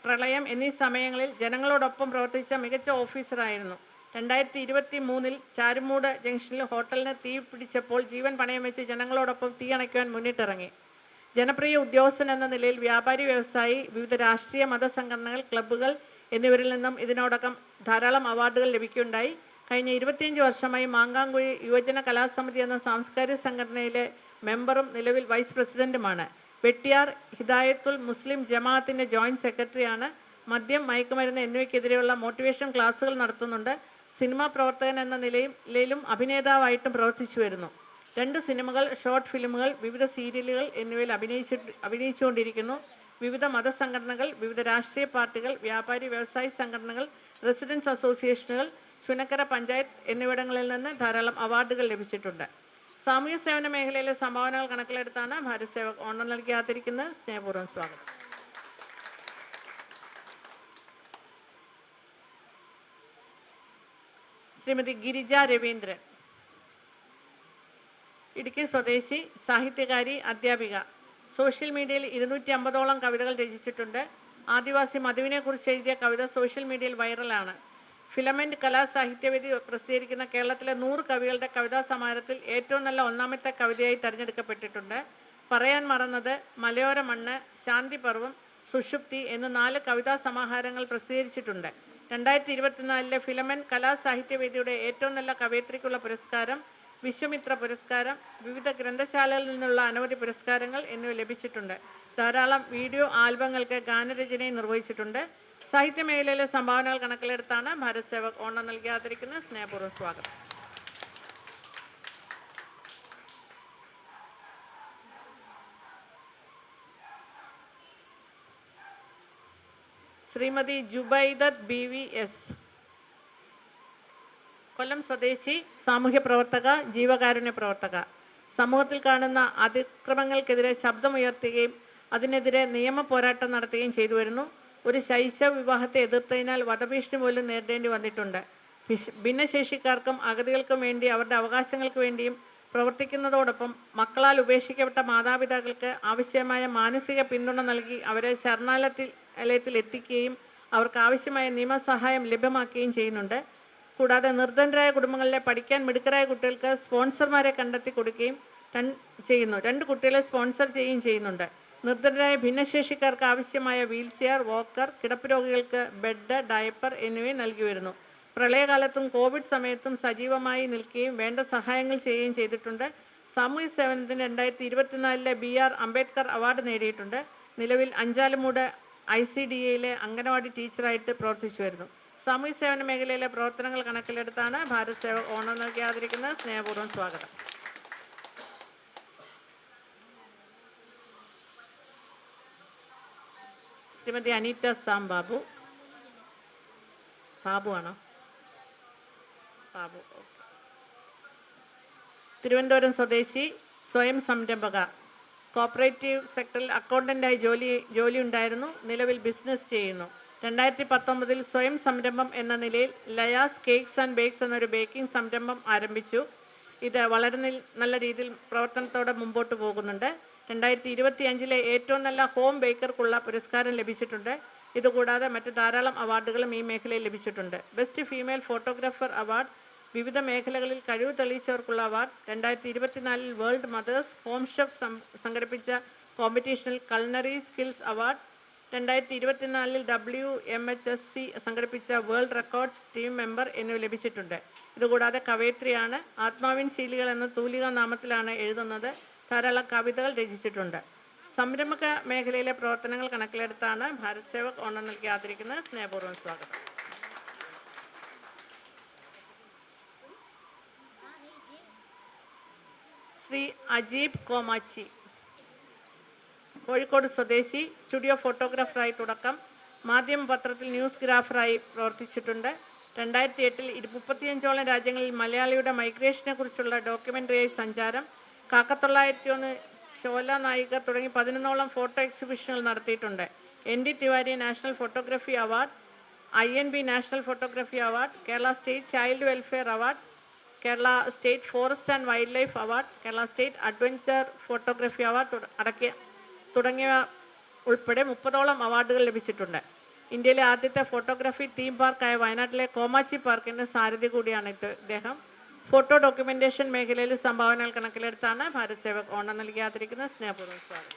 പ്രളയം എന്നീ സമയങ്ങളിൽ ജനങ്ങളോടൊപ്പം പ്രവർത്തിച്ച മികച്ച ഓഫീസറായിരുന്നു. 2023 ചാരുമൂട് ജംഗ്ഷനിൽ ഹോട്ടലിന് തീ പിടിച്ചപ്പോൾ ജീവൻ പണയം വെച്ച് ജനങ്ങളോടൊപ്പം തീ അണയ്ക്കുവാൻ മുന്നിട്ടിറങ്ങി. ജനപ്രിയ ഉദ്യോഗസ്ഥൻ എന്ന നിലയിൽ വ്യാപാരി, വ്യവസായി, വിവിധ രാഷ്ട്രീയ മതസംഘടനകൾ, ക്ലബ്ബുകൾ എന്നിവരിൽ നിന്നും ഇതിനോടകം ധാരാളം അവാർഡുകൾ ലഭിക്കുകയുണ്ടായി. കഴിഞ്ഞ 25 വർഷമായി മാങ്കാങ്കുഴി യുവജന കലാസമിതി എന്ന സാംസ്കാരിക സംഘടനയിലെ മെമ്പറും നിലവിൽ വൈസ് പ്രസിഡന്റുമാണ്. വെട്ടിയാർ ഹിദായത്തുൽ മുസ്ലിം ജമാഅത്തിൻ്റെ ജോയിൻറ്റ് സെക്രട്ടറിയാണ്. മദ്യം, മയക്കുമരുന്ന് എന്നിവയ്ക്കെതിരെയുള്ള മോട്ടിവേഷൻ ക്ലാസുകൾ നടത്തുന്നുണ്ട്. സിനിമാ പ്രവർത്തകൻ എന്ന നിലയിലും അഭിനേതാവായിട്ടും പ്രവർത്തിച്ചു വരുന്നു. 2 സിനിമകൾ, ഷോർട്ട് ഫിലിമുകൾ, വിവിധ സീരിയലുകൾ എന്നിവയിൽ അഭിനയിച്ചുകൊണ്ടിരിക്കുന്നു. വിവിധ മതസംഘടനകൾ, വിവിധ രാഷ്ട്രീയ പാർട്ടികൾ, വ്യാപാരി, വ്യവസായ സംഘടനകൾ, റെസിഡൻസ് അസോസിയേഷനുകൾ, ചുനക്കര പഞ്ചായത്ത് എന്നിവിടങ്ങളിൽ നിന്ന് ധാരാളം അവാർഡുകൾ ലഭിച്ചിട്ടുണ്ട്. സാമൂഹ്യ സേവന മേഖലയിലെ സംഭാവനകൾ കണക്കിലെടുത്താണ് ഭാരത് സേവക് ഓണം നൽകി ആദരിക്കുന്നത്. സ്നേഹപൂർവ്വം സ്വാഗതം. ശ്രീമതി ഗിരിജ രവീന്ദ്രൻ, ഇടുക്കി സ്വദേശി, സാഹിത്യകാരി, അധ്യാപിക. സോഷ്യൽ മീഡിയയിൽ 250ഓളം കവിതകൾ രചിച്ചിട്ടുണ്ട്. ആദിവാസി മധുവിനെക്കുറിച്ച് എഴുതിയ കവിത സോഷ്യൽ മീഡിയയിൽ വൈറലാണ്. ഫിലമെന്റ് കലാസാഹിത്യവേദി പ്രസിദ്ധീകരിക്കുന്ന കേരളത്തിലെ 100 കവികളുടെ കവിതാ സമാഹാരത്തിൽ ഏറ്റവും നല്ല 1ാമത്തെ കവിതയായി തിരഞ്ഞെടുക്കപ്പെട്ടിട്ടുണ്ട്. പറയാൻ മറന്നത്, മലയോര മണ്ണ്, ശാന്തിപർവം, സുഷുപ്തി എന്ന് 4 കവിതാ സമാഹാരങ്ങൾ പ്രസിദ്ധീകരിച്ചിട്ടുണ്ട്. 2024 ഫിലമെന്റ് കലാസാഹിത്യവേദിയുടെ ഏറ്റവും നല്ല കവയിത്രിക്കുള്ള പുരസ്കാരം, വിശ്വമിത്ര പുരസ്കാരം, വിവിധ ഗ്രന്ഥശാലകളിൽ നിന്നുള്ള അനവധി പുരസ്കാരങ്ങൾ എന്നിവ ലഭിച്ചിട്ടുണ്ട്. ധാരാളം വീഡിയോ ആൽബങ്ങൾക്ക് ഗാനരചനയും നിർവഹിച്ചിട്ടുണ്ട്. സാഹിത്യ മേഖലയിലെ സംഭാവനകൾ കണക്കിലെടുത്താണ് ഭാരത് സേവക് ഓണം നൽകി ആദരിക്കുന്നത്. സ്നേഹപൂർവ്വം സ്വാഗതം. ശ്രീമതി ജുബൈദത്ത് BVS, കൊല്ലം സ്വദേശി, സാമൂഹ്യ പ്രവർത്തക, ജീവകാരുണ്യ പ്രവർത്തക. സമൂഹത്തിൽ കാണുന്ന അതിക്രമങ്ങൾക്കെതിരെ ശബ്ദമുയർത്തുകയും അതിനെതിരെ നിയമ പോരാട്ടം നടത്തുകയും ചെയ്തു വരുന്നു. ഒരു ശൈശവ വിവാഹത്തെ എതിർത്തതിനാൽ വധഭീഷണി പോലും നേരിടേണ്ടി വന്നിട്ടുണ്ട്. ഭിന്നശേഷിക്കാർക്കും അഗതികൾക്കും വേണ്ടി അവരുടെ അവകാശങ്ങൾക്ക് വേണ്ടിയും പ്രവർത്തിക്കുന്നതോടൊപ്പം മക്കളാൽ ഉപേക്ഷിക്കപ്പെട്ട മാതാപിതാക്കൾക്ക് ആവശ്യമായ മാനസിക പിന്തുണ നൽകി അവരെ ശരണാലയത്തിൽ എത്തിക്കുകയും അവർക്ക് ആവശ്യമായ നിയമസഹായം ലഭ്യമാക്കുകയും ചെയ്യുന്നുണ്ട്. കൂടാതെ നിർധനരായ കുടുംബങ്ങളിലെ പഠിക്കാൻ മിടുക്കരായ കുട്ടികൾക്ക് സ്പോൺസർമാരെ കണ്ടെത്തി കൊടുക്കുകയും ചെയ്യുന്നു. 2 കുട്ടികളെ സ്പോൺസർ ചെയ്യുകയും ചെയ്യുന്നുണ്ട്. നിർധനരായ ഭിന്നശേഷിക്കാർക്ക് ആവശ്യമായ വീൽചെയർ, വോക്കർ, കിടപ്പ് രോഗികൾക്ക് ബെഡ്, ഡയപ്പർ എന്നിവയും നൽകി വരുന്നു. പ്രളയകാലത്തും കോവിഡ് സമയത്തും സജീവമായി നിൽക്കുകയും വേണ്ട സഹായങ്ങൾ ചെയ്യുകയും ചെയ്തിട്ടുണ്ട്. സാമൂഹ്യ സേവനത്തിന് 2024 BR അംബേദ്കർ അവാർഡ് നേടിയിട്ടുണ്ട്. നിലവിൽ അഞ്ചാലുമൂട് ICDAയിലെ അംഗനവാടി ടീച്ചറായിട്ട് പ്രവർത്തിച്ചു വരുന്നു. സാമൂഹ്യ സേവന മേഖലയിലെ പ്രവർത്തനങ്ങൾ കണക്കിലെടുത്താണ് ഭാരത് സേവക് ഓണം നൽകി ആദരിക്കുന്നത്. സ്നേഹപൂർവ്വം സ്വാഗതം. ശ്രീമതി അനീറ്റ സാംബാബു. സാബു ആണോ? സാബു. തിരുവനന്തപുരം സ്വദേശി, സ്വയം സംരംഭക. കോപ്പറേറ്റീവ് സെക്ടറിൽ അക്കൗണ്ടൻ്റായി ജോലി ഉണ്ടായിരുന്നു. നിലവിൽ ബിസിനസ് ചെയ്യുന്നു. 2019 സ്വയം സംരംഭം എന്ന നിലയിൽ ലയാസ് കേക്ക്സ് ആൻഡ് ബേക്സ് എന്നൊരു ബേക്കിംഗ് സംരംഭം ആരംഭിച്ചു. ഇത് വളരെ നല്ല രീതിയിൽ പ്രവർത്തനത്തോടെ മുമ്പോട്ട് പോകുന്നുണ്ട്. 2025 ഏറ്റവും നല്ല ഹോം ബേക്കർക്കുള്ള പുരസ്കാരം ലഭിച്ചിട്ടുണ്ട്. ഇതുകൂടാതെ മറ്റ് ധാരാളം അവാർഡുകളും ഈ മേഖലയിൽ ലഭിച്ചിട്ടുണ്ട്. ബെസ്റ്റ് ഫീമെയിൽ ഫോട്ടോഗ്രാഫർ അവാർഡ്, വിവിധ മേഖലകളിൽ കഴിവ് തെളിയിച്ചവർക്കുള്ള award, 2024 world mothers home chef സംഘടിപ്പിച്ച കോമ്പറ്റീഷനിൽ കൾണറി സ്കിൽസ് അവാർഡ്, 2024 WMHSC സംഘടിപ്പിച്ച വേൾഡ് റെക്കോർഡ്സ് ടീം മെമ്പർ എന്നിവ ലഭിച്ചിട്ടുണ്ട്. ഇതുകൂടാതെ കവയിത്രിയാണ്. ആത്മാവിൻ ശീലികൾ എന്ന തൂലികാ നാമത്തിലാണ് എഴുതുന്നത്. ധാരാളം കവിതകൾ രചിച്ചിട്ടുണ്ട്. സംരംഭക മേഖലയിലെ പ്രവർത്തനങ്ങൾ കണക്കിലെടുത്താണ് ഭാരത് സേവക് ഓണം നൽകി ആദരിക്കുന്നത്. സ്നേഹപൂർവ്വം സ്വാഗതം. ശ്രീ അജീബ് കോമാച്ചി, കോഴിക്കോട് സ്വദേശി, സ്റ്റുഡിയോ ഫോട്ടോഗ്രാഫറായി തുടക്കം. മാധ്യമപത്രത്തിൽ ന്യൂസ് ഗ്രാഫറായി പ്രവർത്തിച്ചിട്ടുണ്ട്. 2008 35ഓളം രാജ്യങ്ങളിൽ മലയാളിയുടെ മൈഗ്രേഷനെ കുറിച്ചുള്ള ഡോക്യുമെൻ്ററിയായി സഞ്ചാരം. കാക്കത്തൊള്ളായിരത്തി ഷോല നായിക തുടങ്ങി 11ഓളം ഫോട്ടോ എക്സിബിഷനുകൾ നടത്തിയിട്ടുണ്ട്. ND Tiwari national photography award, INB national photography award, Kerala state child welfare award, Kerala state forest and wild life award, Kerala state adventure photography award തുടങ്ങിയവ ഉൾപ്പെടെ 30ഓളം അവാർഡുകൾ ലഭിച്ചിട്ടുണ്ട്. ഇന്ത്യയിലെ ആദ്യത്തെ ഫോട്ടോഗ്രാഫി തീം പാർക്കായ വയനാട്ടിലെ കോമാച്ചി പാർക്കിൻ്റെ സാരഥി കൂടിയാണ് ഇദ്ദേഹം. ഫോട്ടോ ഡോക്യുമെന്റേഷൻ മേഖലയിൽ സംഭാവനകൾ കണക്കിലെടുത്താണ് ഭാരത് സേവക് ഓണം നൽകി ആദരിക്കുന്നത്. സ്നേഹപൂർവ്വം സ്വാഗതം.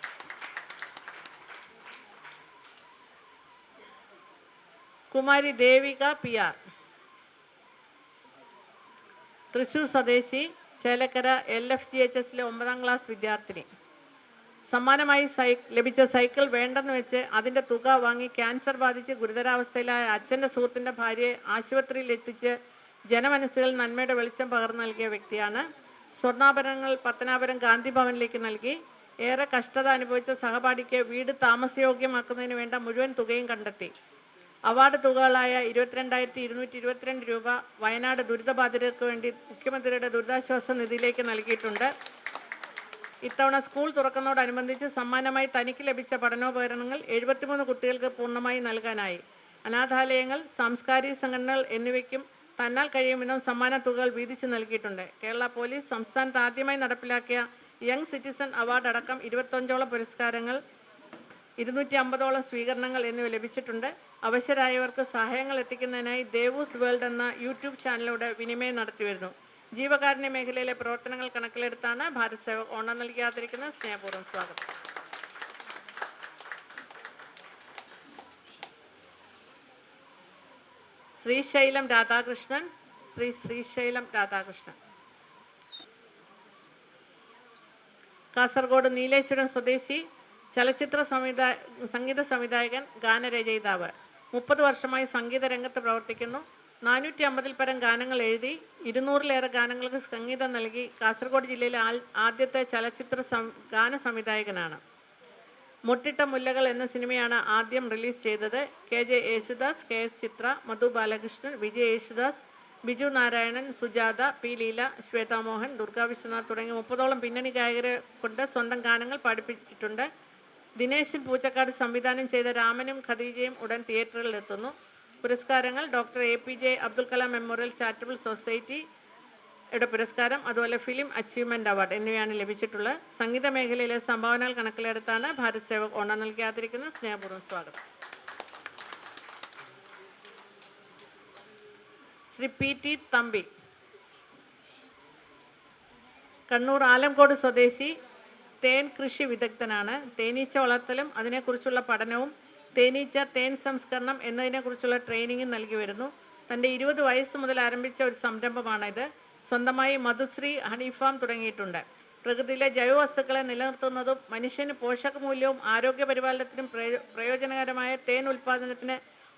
കുമാരി ദേവിക PR, തൃശൂർ സ്വദേശി, ചേലക്കര LFGHSലെ 9ാം ക്ലാസ് വിദ്യാർത്ഥിനി. സമ്മാനമായി ലഭിച്ച സൈക്കിൾ വേണ്ടെന്ന് വെച്ച് അതിൻ്റെ തുക വാങ്ങി ക്യാൻസർ ബാധിച്ച് ഗുരുതരാവസ്ഥയിലായ അച്ഛൻ്റെ സുഹൃത്തിൻ്റെ ഭാര്യയെ ആശുപത്രിയിൽ എത്തിച്ച് ജനമനസ്സുകളിൽ നന്മയുടെ വെളിച്ചം പകർന്നു നൽകിയ വ്യക്തിയാണ്. സ്വർണ്ണാഭരണങ്ങൾ പത്തനാപുരം ഗാന്ധി ഭവനിലേക്ക് നൽകി. ഏറെ കഷ്ടത അനുഭവിച്ച സഹപാഠിക്ക് വീട് താമസയോഗ്യമാക്കുന്നതിന് വേണ്ട മുഴുവൻ തുകയും കണ്ടെത്തി. അവാർഡ് തുകകളായ 22,222 രൂപ വയനാട് ദുരിതബാധിതർക്ക് വേണ്ടി മുഖ്യമന്ത്രിയുടെ ദുരിതാശ്വാസ നിധിയിലേക്ക് നൽകിയിട്ടുണ്ട്. ഇത്തവണ സ്കൂൾ തുറക്കുന്നതോടനുബന്ധിച്ച് സമ്മാനമായി തനിക്ക് ലഭിച്ച പഠനോപകരണങ്ങൾ 73 കുട്ടികൾക്ക് പൂർണ്ണമായി നൽകാനായി. അനാഥാലയങ്ങൾ, സാംസ്കാരിക സംഘടനകൾ എന്നിവയ്ക്കും തന്നാൽ കഴിയുമെന്നും സമ്മാന തുകകൾ വീതിച്ച് നൽകിയിട്ടുണ്ട്. കേരള പോലീസ് സംസ്ഥാനത്ത് ആദ്യമായി നടപ്പിലാക്കിയ യങ് സിറ്റിസൺ അവാർഡ് അടക്കം 25ഓളം പുരസ്കാരങ്ങൾ, 250ഓളം സ്വീകരണങ്ങൾ എന്നിവ ലഭിച്ചിട്ടുണ്ട്. അവശരായവർക്ക് സഹായങ്ങൾ എത്തിക്കുന്നതിനായി ദേവൂസ് വേൾഡ് എന്ന YouTube ചാനലിലൂടെ വിനിമയം നടത്തിവരുന്നു. ജീവകാരുണ്യ മേഖലയിലെ പ്രവർത്തനങ്ങൾ കണക്കിലെടുത്താണ് ഭാരത് സേവക് ഓണം നൽകി ആദരിക്കുന്നത്. സ്നേഹപൂർവ്വം സ്വാഗതം. ശ്രീശൈലം രാധാകൃഷ്ണൻ, ശ്രീശൈലം രാധാകൃഷ്ണൻ, കാസർഗോഡ് നീലേശ്വരം സ്വദേശി, ചലച്ചിത്ര സംഗീത സംവിധായകൻ, ഗാനരചയിതാവ്. 30 വർഷമായി സംഗീത രംഗത്ത് പ്രവർത്തിക്കുന്നു. 450-ൽ പരം ഗാനങ്ങൾ എഴുതി 200-ലേറെ ഗാനങ്ങൾക്ക് സംഗീതം നൽകി. കാസർഗോഡ് ജില്ലയിലെ ആദ്യത്തെ ചലച്ചിത്ര ഗാന സംവിധായകനാണ്. മുട്ടിട്ട മുല്ലകൾ എന്ന സിനിമയാണ് ആദ്യം റിലീസ് ചെയ്തത്. KJ യേശുദാസ്, KS ചിത്ര, മധു ബാലകൃഷ്ണൻ, വിജയ് യേശുദാസ്, ബിജു നാരായണൻ, സുജാത, P ലീല, ശ്വേതാ മോഹൻ, ദുർഗാ വിശ്വനാഥ് തുടങ്ങിയ 30ഓളം പിന്നണി ഗായകരെ കൊണ്ട് സ്വന്തം ഗാനങ്ങൾ പഠിപ്പിച്ചിട്ടുണ്ട്. ദിനേശൻ പൂച്ചക്കാട് സംവിധാനം ചെയ്ത രാമനും ഖദീജയും ഉടൻ തിയേറ്ററിൽ എത്തുന്നു. പുരസ്കാരങ്ങൾ: doctor APJ Abdul Kalam memorial charitable സൊസൈറ്റിയുടെ പുരസ്കാരം, അതുപോലെ ഫിലിം അച്ചീവ്മെന്റ് അവാർഡ് എന്നിവയാണ് ലഭിച്ചിട്ടുള്ളത്. സംഗീത മേഖലയിലെ സംഭാവനകൾ കണക്കിലെടുത്താണ് ഭാരത് സേവക് ഓണം നൽകി ആദരിക്കുന്നത്. സ്നേഹപൂർവ്വം സ്വാഗതം. ശ്രീ PT തമ്പി, കണ്ണൂർ ആലംകോട് സ്വദേശി, തേൻ കൃഷി വിദഗ്ധനാണ്. തേനീച്ച വളർത്തലും അതിനെക്കുറിച്ചുള്ള പഠനവും തേനീച്ച, തേൻ സംസ്കരണം എന്നതിനെക്കുറിച്ചുള്ള ട്രെയിനിങ്ങും നൽകി വരുന്നു. തൻ്റെ 20 വയസ്സ് മുതൽ ആരംഭിച്ച ഒരു സംരംഭമാണിത്. സ്വന്തമായി മധുശ്രീ ഹണി ഫാം തുടങ്ങിയിട്ടുണ്ട്. പ്രകൃതിയിലെ ജൈവവസ്തുക്കളെ നിലനിർത്തുന്നതും മനുഷ്യന് പോഷകമൂല്യവും ആരോഗ്യപരിപാലനത്തിനും പ്രയോജനകരമായ തേൻ ഉൽപ്പാദനത്തിന്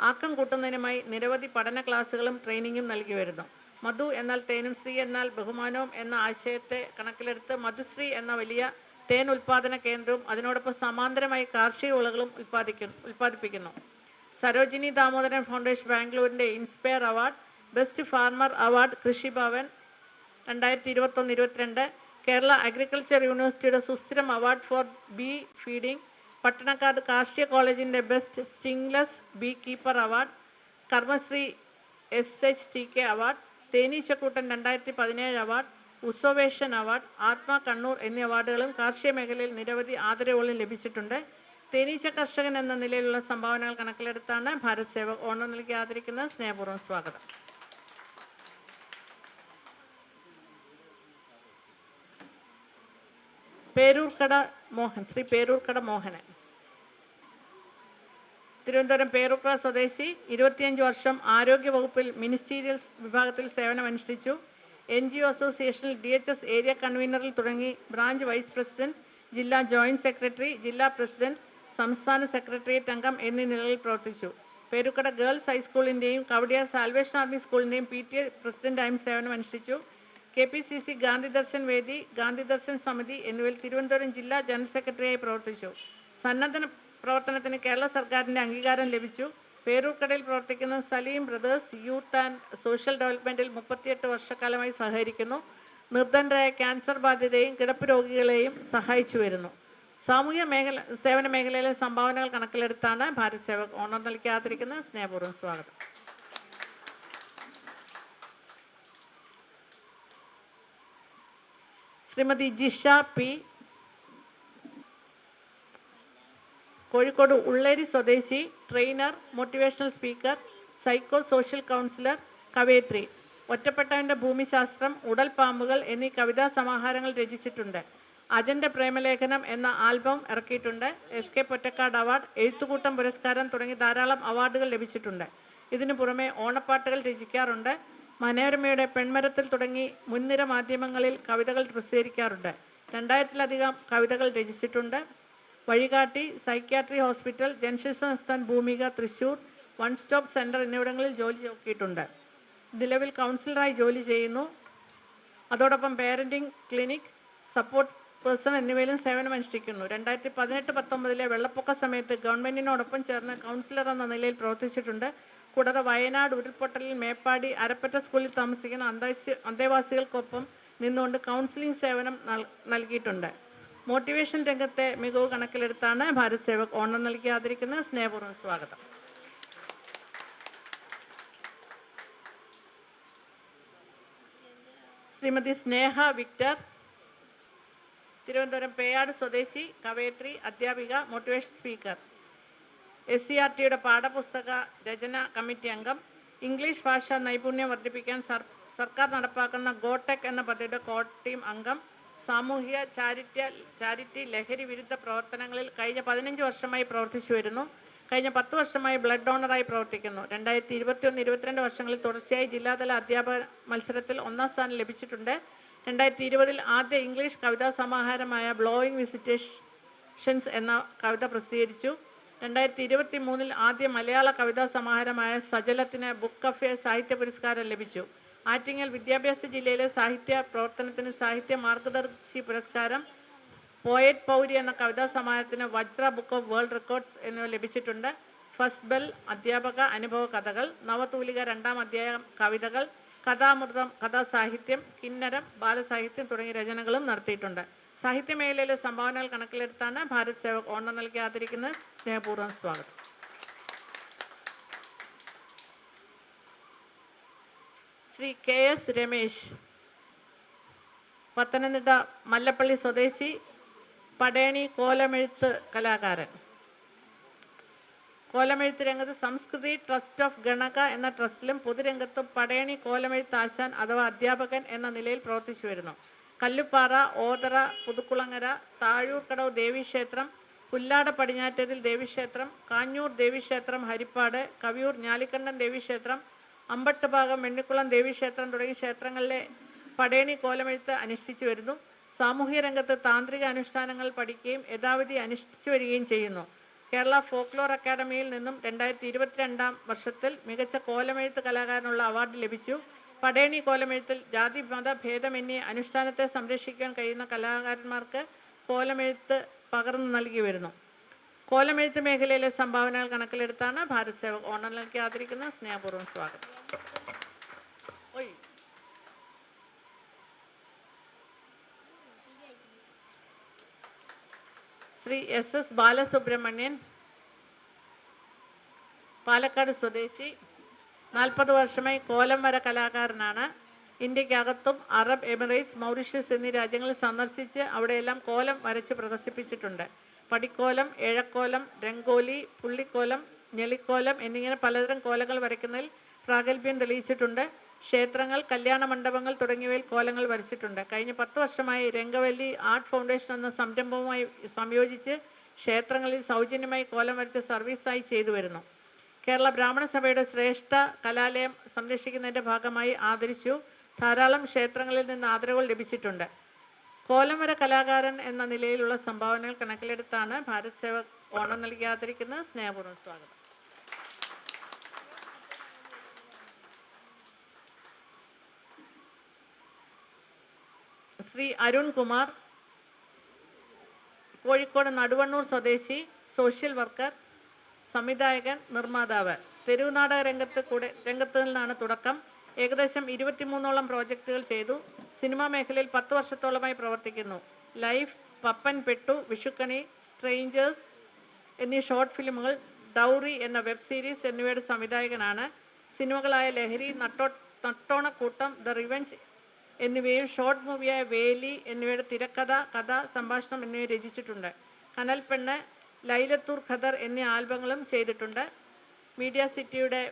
ആക്കം കൂട്ടുന്നതിനുമായി നിരവധി പഠന ക്ലാസുകളും ട്രെയിനിങ്ങും നൽകി വരുന്നു. മധു എന്നാൽ തേനും ശ്രീ എന്നാൽ ബഹുമാനവും എന്ന ആശയത്തെ കണക്കിലെടുത്ത് മധുശ്രീ എന്ന വലിയ തേൻ ഉൽപ്പാദന കേന്ദ്രവും അതിനോടൊപ്പം സമാന്തരമായി കാർഷിക വിളകളും ഉൽപ്പാദിപ്പിക്കുന്നു. സരോജിനി ദാമോദരൻ ഫൗണ്ടേഷൻ ബാംഗ്ലൂരിൻ്റെ inspire award, best farmer award Krishibhavan 2021-22, Kerala agriculture യൂണിവേഴ്സിറ്റിയുടെ സുസ്ഥിരം award for bee feeding, Pattanakkad കാർഷിക കോളേജിൻ്റെ best stingless beekeeper award, Karmashree SHTK award, തേനീച്ചക്കൂട്ടൻ 2017 അവാർഡ്, ഉത്സവേഷൻ അവാർഡ്, ആത്മ കണ്ണൂർ എന്നീ അവാർഡുകളും കാർഷിക മേഖലയിൽ നിരവധി ആദരവുകളും ലഭിച്ചിട്ടുണ്ട്. തേനീച്ച കർഷകൻ എന്ന നിലയിലുള്ള സംഭാവനകൾ കണക്കിലെടുത്താണ് ഭാരത് സേവക് ഓണർ നൽകി ആദരിക്കുന്നത്. സ്നേഹപൂർവ്വം സ്വാഗതം. പേരൂർക്കട മോഹൻ, ശ്രീ പേരൂർക്കട മോഹനൻ, തിരുവനന്തപുരം പേരൂർക്കട സ്വദേശി, 25 വർഷം ആരോഗ്യ വകുപ്പിൽ മിനിസ്റ്റീരിയൽ വിഭാഗത്തിൽ സേവനമനുഷ്ഠിച്ചു. NGO അസോസിയേഷനിൽ DHS ഏരിയ കൺവീനറിൽ തുടങ്ങി ബ്രാഞ്ച് വൈസ് പ്രസിഡന്റ്, ജില്ലാ ജോയിന്റ് സെക്രട്ടറി, ജില്ലാ പ്രസിഡന്റ്, സംസ്ഥാന സെക്രട്ടേറിയറ്റ് അംഗം എന്നീ നിലകളിൽ പ്രവർത്തിച്ചു. പേരൂർക്കട ഗേൾസ് ഹൈസ്കൂളിൻ്റെയും കവടിയ സാൽവേഷൻ ആർമി സ്കൂളിൻ്റെയും PTA പ്രസിഡന്റായും സേവനമനുഷ്ഠിച്ചു. KPCC ഗാന്ധി ദർശൻ വേദി, ഗാന്ധി ദർശൻ സമിതി എന്നിവയിൽ തിരുവനന്തപുരം ജില്ലാ ജനറൽ സെക്രട്ടറിയായി പ്രവർത്തിച്ചു. സന്നദ്ധ പ്രവർത്തനത്തിന് കേരള സർക്കാരിൻ്റെ അംഗീകാരം ലഭിച്ചു. പേരൂർക്കടയിൽ പ്രവർത്തിക്കുന്ന Saleem brothers youth and social ഡെവലപ്മെൻറ്റിൽ 38 വർഷക്കാലമായി സഹകരിക്കുന്നു. നിർധനരായ ക്യാൻസർ ബാധിതരെയും കിടപ്പ് രോഗികളെയും സഹായിച്ചു വരുന്നു. സാമൂഹ്യ സേവന മേഖലയിലെ സംഭാവനകൾ കണക്കിലെടുത്താണ് ഭാരത് സേവക് ഓണർ നൽകി ആദരിക്കുന്നത്. സ്നേഹപൂർവ്വം സ്വാഗതം. ശ്രീമതി ജിഷ പി, കോഴിക്കോട് ഉള്ളേരി സ്വദേശി, trainer, motivational speaker, psycho social counsellor, കവയിത്രി. ഒറ്റപ്പെട്ടവൻ്റെ ഭൂമിശാസ്ത്രം, ഉടൽ പാമ്പുകൾ എന്നീ കവിതാ സമാഹാരങ്ങൾ രചിച്ചിട്ടുണ്ട്. അജൻ്റെ പ്രേമലേഖനം എന്ന ആൽബം ഇറക്കിയിട്ടുണ്ട്. SK പൊറ്റക്കാട് അവാർഡ്, എഴുത്തുകൂട്ടം പുരസ്കാരം തുടങ്ങി ധാരാളം അവാർഡുകൾ ലഭിച്ചിട്ടുണ്ട്. ഇതിനു പുറമെ ഓണപ്പാട്ടുകൾ രചിക്കാറുണ്ട്. മനോരമയുടെ പെൺമരത്തിൽ തുടങ്ങി മുൻനിര മാധ്യമങ്ങളിൽ കവിതകൾ പ്രസിദ്ധീകരിക്കാറുണ്ട്. 2000-ലധികം കവിതകൾ രചിച്ചിട്ടുണ്ട്. വഴികാട്ടി, സൈക്യാട്രി ഹോസ്പിറ്റൽ, ജനശിശു സംസ്ഥാൻ ഭൂമിക തൃശ്ശൂർ, വൺ സ്റ്റോപ്പ് സെൻറ്റർ എന്നിവിടങ്ങളിൽ ജോലി നോക്കിയിട്ടുണ്ട്. നിലവിൽ കൗൺസിലറായി ജോലി ചെയ്യുന്നു. അതോടൊപ്പം പേരൻറ്റിംഗ് ക്ലിനിക്, സപ്പോർട്ട് പേഴ്സൺ എന്നിവയിലും സേവനമനുഷ്ഠിക്കുന്നു. 2018-19 വെള്ളപ്പൊക്ക സമയത്ത് ഗവൺമെൻറ്റിനോടൊപ്പം ചേർന്ന് കൗൺസിലർ എന്ന നിലയിൽ പ്രവർത്തിച്ചിട്ടുണ്ട്. കൂടാതെ വയനാട് ഉരുൾപൊട്ടലിൽ മേപ്പാടി അരപ്പറ്റ സ്കൂളിൽ താമസിക്കുന്ന അന്തേവാസികൾക്കൊപ്പം നിന്നുകൊണ്ട് കൗൺസിലിംഗ് സേവനം നൽകിയിട്ടുണ്ട്. മോട്ടിവേഷൻ രംഗത്തെ മികവ് കണക്കിലെടുത്താണ് ഭാരത് സേവക് ഓണർ നൽകി ആദരിക്കുന്നത്. സ്നേഹപൂർവ്വം സ്വാഗതം. ശ്രീമതി സ്നേഹ വിക്ടർ, തിരുവനന്തപുരം പേയാട് സ്വദേശി, കവയത്രി, അധ്യാപിക, മോട്ടിവേഷൻ സ്പീക്കർ, SCRTയുടെ പാഠപുസ്തക രചന കമ്മിറ്റി അംഗം, ഇംഗ്ലീഷ് ഭാഷാ നൈപുണ്യം വർദ്ധിപ്പിക്കാൻ സർക്കാർ നടപ്പാക്കുന്ന ഗോടെക് എന്ന പദ്ധതിയുടെ കോർ ടീം അംഗം, സാമൂഹിക ചാരിറ്റി ലഹരി വിരുദ്ധ പ്രവർത്തനങ്ങളിൽ കഴിഞ്ഞ 15 വർഷമായി പ്രവർത്തിച്ചു വരുന്നു. കഴിഞ്ഞ 10 വർഷമായി ബ്ലഡ് ഡോണറായി പ്രവർത്തിക്കുന്നു. 2021-22 വർഷങ്ങളിൽ തുടർച്ചയായി ജില്ലാതല അധ്യാപക മത്സരത്തിൽ 1ാം സ്ഥാനം ലഭിച്ചിട്ടുണ്ട്. 2020 ആദ്യ ഇംഗ്ലീഷ് കവിതാ സമാഹാരമായ ബ്ലോയിങ് വിസിറ്റേഷൻസ് എന്ന കവിത പ്രസിദ്ധീകരിച്ചു. 2023 ആദ്യ മലയാള കവിതാ സമാഹാരമായ സജലത്തിന് ബുക്ക് കഫേ സാഹിത്യ പുരസ്കാരം ലഭിച്ചു. ആറ്റിങ്ങൽ വിദ്യാഭ്യാസ ജില്ലയിലെ സാഹിത്യ പ്രവർത്തനത്തിന് സാഹിത്യ മാർഗദർശി പുരസ്കാരം, പോയറ്റ് പൗരി എന്ന കവിതാ സമാഹാരത്തിന് വജ്ര ബുക്ക് ഓഫ് വേൾഡ് റെക്കോർഡ്സ് എന്നിവ ലഭിച്ചിട്ടുണ്ട്. ഫസ്റ്റ് ബെൽ അധ്യാപക അനുഭവ കഥകൾ, നവതൂലിക 2ാം അധ്യായം കവിതകൾ, കഥാമൃതം കഥാസാഹിത്യം, കിന്നരം, ബാലസാഹിത്യം തുടങ്ങിയ രചനകളും നടത്തിയിട്ടുണ്ട്. സാഹിത്യ മേഖലയിലെ സംഭാവനകൾ കണക്കിലെടുത്താണ് ഭാരത് സേവക് ഓണർ നൽകി ആദരിക്കുന്നത്. സ്നേഹപൂർവ്വം സ്വാഗതം. ശ്രീ KS രമേശ്, പത്തനംതിട്ട മല്ലപ്പള്ളി സ്വദേശി, പടയണി കോലമെഴുത്ത് കലാകാരൻ. കോലമെഴുത്ത് രംഗത്ത് സംസ്കൃതി ട്രസ്റ്റ് ഓഫ് ഗണക എന്ന ട്രസ്റ്റിലും പൊതുരംഗത്തും പടയണി കോലമെഴുത്ത് ആശാൻ അഥവാ അധ്യാപകൻ എന്ന നിലയിൽ പ്രവർത്തിച്ചു വരുന്നു. കല്ലുപ്പാറ, ഓതറ, പുതുക്കുളങ്ങര, താഴൂർക്കടവ് ദേവീക്ഷേത്രം, പുല്ലാട് പടിഞ്ഞാറ്റതിൽ ദേവീക്ഷേത്രം, കാഞ്ഞൂർ ദേവീക്ഷേത്രം, ഹരിപ്പാട്, കവിയൂർ ഞാലിക്കണ്ടൻ ദേവീക്ഷേത്രം, അമ്പട്ടുഭാഗം വെണ്ണിക്കുളം ദേവീക്ഷേത്രം തുടങ്ങിയ ക്ഷേത്രങ്ങളിലെ പടയണി കോലമെഴുത്ത് അനുഷ്ഠിച്ചു വരുന്നു. സാമൂഹ്യ രംഗത്ത് താന്ത്രിക അനുഷ്ഠാനങ്ങൾ പഠിക്കുകയും യഥാവിധി അനുഷ്ഠിച്ചു വരികയും ചെയ്യുന്നു. കേരള ഫോക്ലോർ അക്കാദമിയിൽ നിന്നും 2022 വർഷത്തിൽ മികച്ച കോലമെഴുത്ത് കലാകാരനുള്ള അവാർഡ് ലഭിച്ചു. പടയണി കോലമെഴുത്തിൽ ജാതി മത ഭേദമന്യേ അനുഷ്ഠാനത്തെ സംരക്ഷിക്കാൻ കഴിയുന്ന കലാകാരന്മാർക്ക് കോലമെഴുത്ത് പകർന്നു നൽകി വരുന്നു. കോലമെഴുത്ത് മേഖലയിലെ സംഭാവനകൾ കണക്കിലെടുത്താണ് ഭാരത് സേവക് ഓണർ നൽകി ആദരിക്കുന്നത്. സ്നേഹപൂർവ്വം സ്വാഗതം. ശ്രീ SS ബാലസുബ്രഹ്മണ്യൻ, പാലക്കാട് സ്വദേശി, 40 വർഷമായി കോലം വര കലാകാരനാണ്. ഇന്ത്യക്കകത്തും അറബ് എമിറേറ്റ്സ്, മൗറീഷ്യസ് എന്നീ രാജ്യങ്ങളിൽ സന്ദർശിച്ച് അവിടെയെല്ലാം കോലം വരച്ച് പ്രദർശിപ്പിച്ചിട്ടുണ്ട്. പടിക്കോലം, ഏഴക്കോലം, രംഗോലി, പുള്ളിക്കോലം, ഞെളിക്കോലം എന്നിങ്ങനെ പലതരം കോലങ്ങൾ വരയ്ക്കുന്നതിൽ പ്രാഗൽഭ്യം തെളിയിച്ചിട്ടുണ്ട്. ക്ഷേത്രങ്ങൾ, കല്യാണ മണ്ഡപങ്ങൾ തുടങ്ങിയവയിൽ കോലങ്ങൾ വരച്ചിട്ടുണ്ട്. കഴിഞ്ഞ 10 വർഷമായി രംഗവല്ലി ആർട്ട് ഫൗണ്ടേഷൻ എന്ന സംരംഭവുമായി സംയോജിച്ച് ക്ഷേത്രങ്ങളിൽ സൗജന്യമായി കോലം വരച്ച് സർവീസായി ചെയ്തു വരുന്നു. കേരള ബ്രാഹ്മണ സഭയുടെ ശ്രേഷ്ഠ കലാലയം സംരക്ഷിക്കുന്നതിൻ്റെ ഭാഗമായി ആദരിച്ചു. ധാരാളം ക്ഷേത്രങ്ങളിൽ നിന്ന് ആദരവുകൾ ലഭിച്ചിട്ടുണ്ട്. കോലം വര കലാകാരൻ എന്ന നിലയിലുള്ള സംഭാവനകൾ കണക്കിലെടുത്താണ് ഭാരത് സേവക് ഓണം നൽകി ആദരിക്കുന്നത്. സ്നേഹപൂർവ്വം സ്വാഗതം. ശ്രീ അരുൺ കുമാർ, കോഴിക്കോട് നടുവണ്ണൂർ സ്വദേശി, സോഷ്യൽ വർക്കർ, സംവിധായകൻ, നിർമ്മാതാവ്. തെരുവ് നാടക രംഗത്ത് നിന്നാണ് തുടക്കം. ഏകദേശം 23ഓളം പ്രോജക്റ്റുകൾ ചെയ്തു. സിനിമാ മേഖലയിൽ 10 വർഷത്തോളമായി പ്രവർത്തിക്കുന്നു. ലൈഫ്, പപ്പൻ പെട്ടു, വിഷുക്കണി, സ്ട്രേഞ്ചേഴ്സ് എന്നീ ഷോർട്ട് ഫിലിമുകൾ, ഡൗറി എന്ന വെബ് സീരീസ് എന്നിവയുടെ സംവിധായകനാണ്. സിനിമകളായ ലഹരി, നട്ടോണക്കൂട്ടം, ദ റിവെഞ്ച് എന്നിവയും ഷോർട്ട് മൂവിയായ വേലി എന്നിവയുടെ തിരക്കഥ, കഥ, സംഭാഷണം എന്നിവ രചിച്ചിട്ടുണ്ട്. കനൽപ്പെണ്ണ്, ലൈലത്തൂർ ഖദർ എന്നീ ആൽബങ്ങളും ചെയ്തിട്ടുണ്ട്. മീഡിയ സിറ്റിയുടെ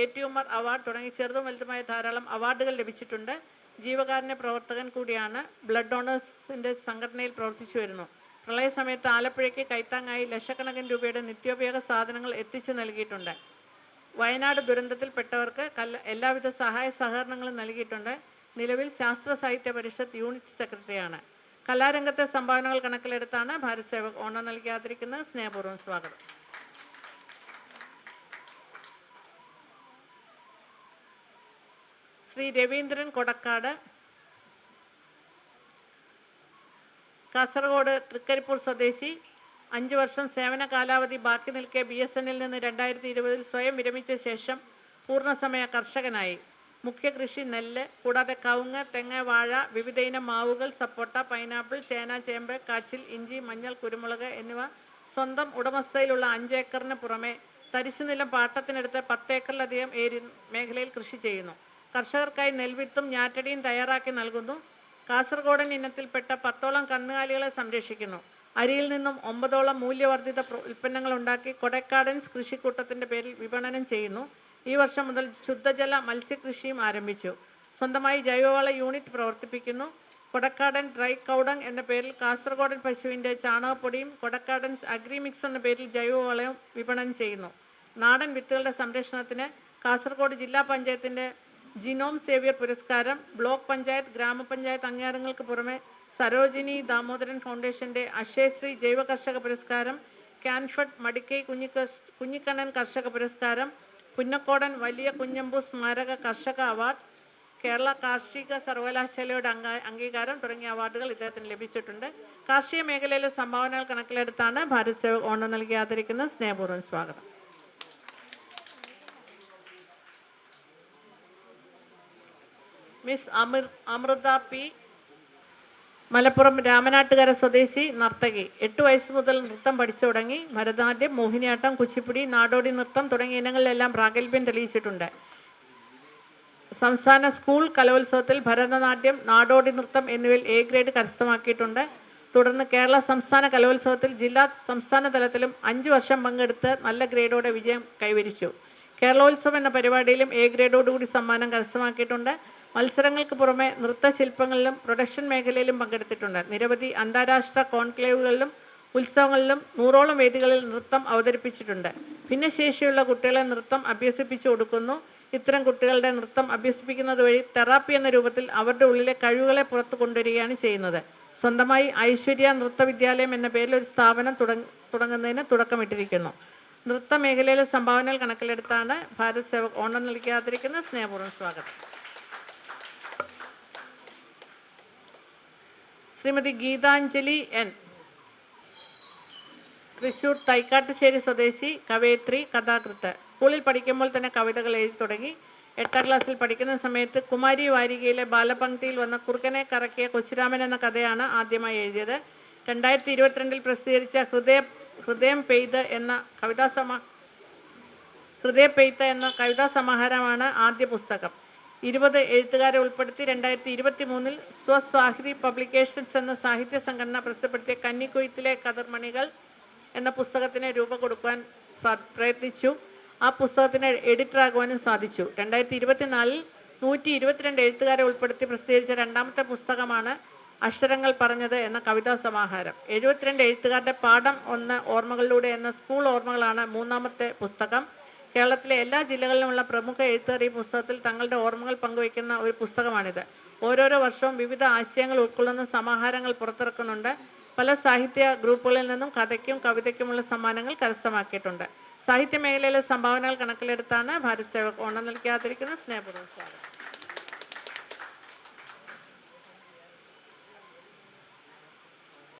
ഏറ്റുമർ അവാർഡ് തുടങ്ങി ചെറുതും വലുതുമായ ധാരാളം അവാർഡുകൾ ലഭിച്ചിട്ടുണ്ട്. ജീവകാരുണ്യ പ്രവർത്തകൻ കൂടിയാണ്. ബ്ലഡ് ഡോണേഴ്സിൻ്റെ സംഘടനയിൽ പ്രവർത്തിച്ചു വരുന്നു. പ്രളയ സമയത്ത് ആലപ്പുഴയ്ക്ക് കൈത്താങ്ങായി ലക്ഷക്കണക്കിന് രൂപയുടെ നിത്യോപയോഗ സാധനങ്ങൾ എത്തിച്ചു നൽകിയിട്ടുണ്ട്. വയനാട് ദുരന്തത്തിൽപ്പെട്ടവർക്ക് എല്ലാവിധ സഹായ സഹകരണങ്ങളും നൽകിയിട്ടുണ്ട്. നിലവിൽ ശാസ്ത്ര സാഹിത്യ പരിഷത്ത് യൂണിറ്റ് സെക്രട്ടറിയാണ്. കലാരംഗത്തെ സംഭാവനകൾ കണക്കിലെടുത്താണ് ഭാരത് സേവക് ഓണം നൽകി ആദരിക്കുന്നത്. സ്നേഹപൂർവ്വം സ്വാഗതം. ശ്രീ രവീന്ദ്രൻ കൊടക്കാട്, കാസർഗോഡ് തൃക്കരിപ്പൂർ സ്വദേശി, 5 വർഷം സേവന കാലാവധി ബാക്കി നിൽക്കെ BSNൽ നിന്ന് 2020 സ്വയം വിരമിച്ച ശേഷം പൂർണ്ണസമയ കർഷകനായി. മുഖ്യ കൃഷി നെല്ല്, കൂടാതെ കവുങ്ങ്, തെങ്ങ്, വാഴ, വിവിധ ഇനം മാവുകൾ, സപ്പോട്ട, പൈനാപ്പിൾ, ചേന, ചേമ്പ്, കാച്ചിൽ, ഇഞ്ചി, മഞ്ഞൾ, കുരുമുളക് എന്നിവ സ്വന്തം ഉടമസ്ഥയിലുള്ള 5 ഏക്കറിന് പുറമെ തരിശുനിലം പാട്ടത്തിനെടുത്ത് 10 ഏക്കറിലധികം മേഖലയിൽ കൃഷി ചെയ്യുന്നു. കർഷകർക്കായി നെൽവിത്തും ഞാറ്റടിയും തയ്യാറാക്കി നൽകുന്നു. കാസർഗോഡൻ ഇനത്തിൽപ്പെട്ട 10ഓളം കന്നുകാലികളെ സംരക്ഷിക്കുന്നു. അരിയിൽ നിന്നും 9ഓളം മൂല്യവർദ്ധിത ഉൽപ്പന്നങ്ങൾ ഉണ്ടാക്കി കൊടക്കാടൻസ് കൃഷിക്കൂട്ടത്തിൻ്റെ പേരിൽ വിപണനം ചെയ്യുന്നു. ഈ വർഷം മുതൽ ശുദ്ധജല മത്സ്യകൃഷിയും ആരംഭിച്ചു. സ്വന്തമായി ജൈവവള യൂണിറ്റ് പ്രവർത്തിപ്പിക്കുന്നു. കൊടക്കാടൻ ഡ്രൈ കൗഡങ് എന്ന പേരിൽ കാസർഗോഡൻ പശുവിൻ്റെ ചാണകപ്പൊടിയും കൊടക്കാടൻസ് അഗ്രിമിക്സ് എന്ന പേരിൽ ജൈവവളവും വിപണനം ചെയ്യുന്നു. നാടൻ വിത്തുകളുടെ സംരക്ഷണത്തിന് കാസർഗോഡ് ജില്ലാ പഞ്ചായത്തിൻ്റെ ജിനോം സേവ്യർ പുരസ്കാരം, ബ്ലോക്ക് പഞ്ചായത്ത്, ഗ്രാമപഞ്ചായത്ത് അംഗീകാരങ്ങൾക്ക് പുറമെ സരോജിനി ദാമോദരൻ ഫൗണ്ടേഷൻ്റെ അക്ഷയശ്രീ ജൈവ കർഷക പുരസ്കാരം, കാൻഫഡ് മടിക്കൈ കുഞ്ഞിക്കണ്ണൻ കർഷക പുരസ്കാരം, പുന്നക്കോടൻ വലിയ കുഞ്ഞമ്പു സ്മാരക കർഷക അവാർഡ്, കേരള കാർഷിക സർവകലാശാലയുടെ അംഗീകാരം തുടങ്ങിയ അവാർഡുകൾ ഇദ്ദേഹത്തിന് ലഭിച്ചിട്ടുണ്ട്. കാർഷിക മേഖലയിലെ സംഭാവനകൾ കണക്കിലെടുത്താണ് ഭാരത് സേവക് ഓണം നൽകി ആദരിക്കുന്നത്. സ്നേഹപൂർവ്വം സ്വാഗതം. മിസ് അമൃത പി, മലപ്പുറം രാമനാട്ടുകര സ്വദേശി, നർത്തകി. 8 വയസ്സ് മുതൽ നൃത്തം പഠിച്ചു തുടങ്ങി. ഭരതനാട്യം, മോഹിനിയാട്ടം, കുച്ചിപ്പുടി, നാടോടി നൃത്തം തുടങ്ങിയ ഇനങ്ങളിലെല്ലാം പ്രാഗൽഭ്യം തെളിയിച്ചിട്ടുണ്ട്. സംസ്ഥാന സ്കൂൾ കലോത്സവത്തിൽ ഭരതനാട്യം, നാടോടി നൃത്തം എന്നിവയിൽ A ഗ്രേഡ് കരസ്ഥമാക്കിയിട്ടുണ്ട്. തുടർന്ന് കേരള സംസ്ഥാന കലോത്സവത്തിൽ ജില്ലാ സംസ്ഥാന തലത്തിലും 5 വർഷം പങ്കെടുത്ത് നല്ല ഗ്രേഡോടെ വിജയം കൈവരിച്ചു. കേരളോത്സവം എന്ന പരിപാടിയിലും A ഗ്രേഡോടുകൂടി സമ്മാനം കരസ്ഥമാക്കിയിട്ടുണ്ട്. മത്സരങ്ങൾക്ക് പുറമെ നൃത്തശില്പങ്ങളിലും പ്രൊഡക്ഷൻ മേഖലയിലും പങ്കെടുത്തിട്ടുണ്ട്. നിരവധി അന്താരാഷ്ട്ര കോൺക്ലേവുകളിലും ഉത്സവങ്ങളിലും 100ഓളം വേദികളിൽ നൃത്തം അവതരിപ്പിച്ചിട്ടുണ്ട്. ഭിന്നശേഷിയുള്ള കുട്ടികളെ നൃത്തം അഭ്യസിപ്പിച്ചു കൊടുക്കുന്നു. ഇത്തരം കുട്ടികളുടെ നൃത്തം അഭ്യസിപ്പിക്കുന്നത് വഴി തെറാപ്പി എന്ന രൂപത്തിൽ അവരുടെ ഉള്ളിലെ കഴിവുകളെ പുറത്തു കൊണ്ടുവരികയാണ് ചെയ്യുന്നത്. സ്വന്തമായി ഐശ്വര്യ നൃത്ത വിദ്യാലയം എന്ന പേരിൽ ഒരു സ്ഥാപനം തുടങ്ങുന്നതിന് തുടക്കമിട്ടിരിക്കുന്നു. നൃത്ത മേഖലയിലെ സംഭാവനകൾ കണക്കിലെടുത്താണ് ഭാരത് സേവക് ഓണം നൽകി ആദരിക്കുന്നത്. സ്നേഹപൂർവ്വം സ്വാഗതം. ശ്രീമതി ഗീതാഞ്ജലി N, തൃശ്ശൂർ തൈക്കാട്ടുശ്ശേരി സ്വദേശി, കവയിത്രി, കഥാകൃത്ത്. സ്കൂളിൽ പഠിക്കുമ്പോൾ തന്നെ കവിതകൾ എഴുതി തുടങ്ങി. 8ാം ക്ലാസ്സിൽ പഠിക്കുന്ന സമയത്ത് കുമാരി വാരികയിലെ ബാലപംക്തിയിൽ വന്ന കുറുക്കനെ കറക്കിയ കൊച്ചുരാമൻ എന്ന കഥയാണ് ആദ്യമായി എഴുതിയത്. 2022 പ്രസിദ്ധീകരിച്ച ഹൃദയം പെയ്ത് എന്ന കവിതാ സമാഹാരമാണ് ആദ്യ പുസ്തകം. 20 എഴുത്തുകാരെ ഉൾപ്പെടുത്തി 2023 സ്വസ്വാഹിതി പബ്ലിക്കേഷൻസ് എന്ന സാഹിത്യ സംഘടന പ്രസിദ്ധപ്പെടുത്തിയ കന്നിക്കൊയ്ത്തിലെ കതിർമണികൾ എന്ന പുസ്തകത്തിന് രൂപം കൊടുക്കുവാൻ പ്രയത്നിച്ചു. ആ പുസ്തകത്തിന് എഡിറ്ററാകുവാനും സാധിച്ചു. 2024 122 എഴുത്തുകാരെ ഉൾപ്പെടുത്തി പ്രസിദ്ധീകരിച്ച രണ്ടാമത്തെ പുസ്തകമാണ് അക്ഷരങ്ങൾ പറഞ്ഞത് എന്ന കവിതാ സമാഹാരം. 72 എഴുത്തുകാരുടെ പാഠം 1 ഓർമ്മകളിലൂടെ എന്ന സ്കൂൾ ഓർമ്മകളാണ് മൂന്നാമത്തെ പുസ്തകം. കേരളത്തിലെ എല്ലാ ജില്ലകളിലുമുള്ള പ്രമുഖ എഴുത്തുകാർ ഈ പുസ്തകത്തിൽ തങ്ങളുടെ ഓർമ്മകൾ പങ്കുവയ്ക്കുന്ന ഒരു പുസ്തകമാണിത്. ഓരോരോ വർഷവും വിവിധ ആശയങ്ങൾ ഉൾക്കൊള്ളുന്ന സമാഹാരങ്ങൾ പുറത്തിറക്കുന്നുണ്ട്. പല സാഹിത്യ ഗ്രൂപ്പുകളിൽ നിന്നും കഥയ്ക്കും കവിതയ്ക്കുമുള്ള സമ്മാനങ്ങൾ കരസ്ഥമാക്കിയിട്ടുണ്ട്. സാഹിത്യ മേഖലയിലെ സംഭാവനകൾ കണക്കിലെടുത്താണ് ഭാരത് സേവക് ഓണം നൽകി ആദരിക്കുന്ന സ്നേഹപൂർവ്വം സ്വാഗതം.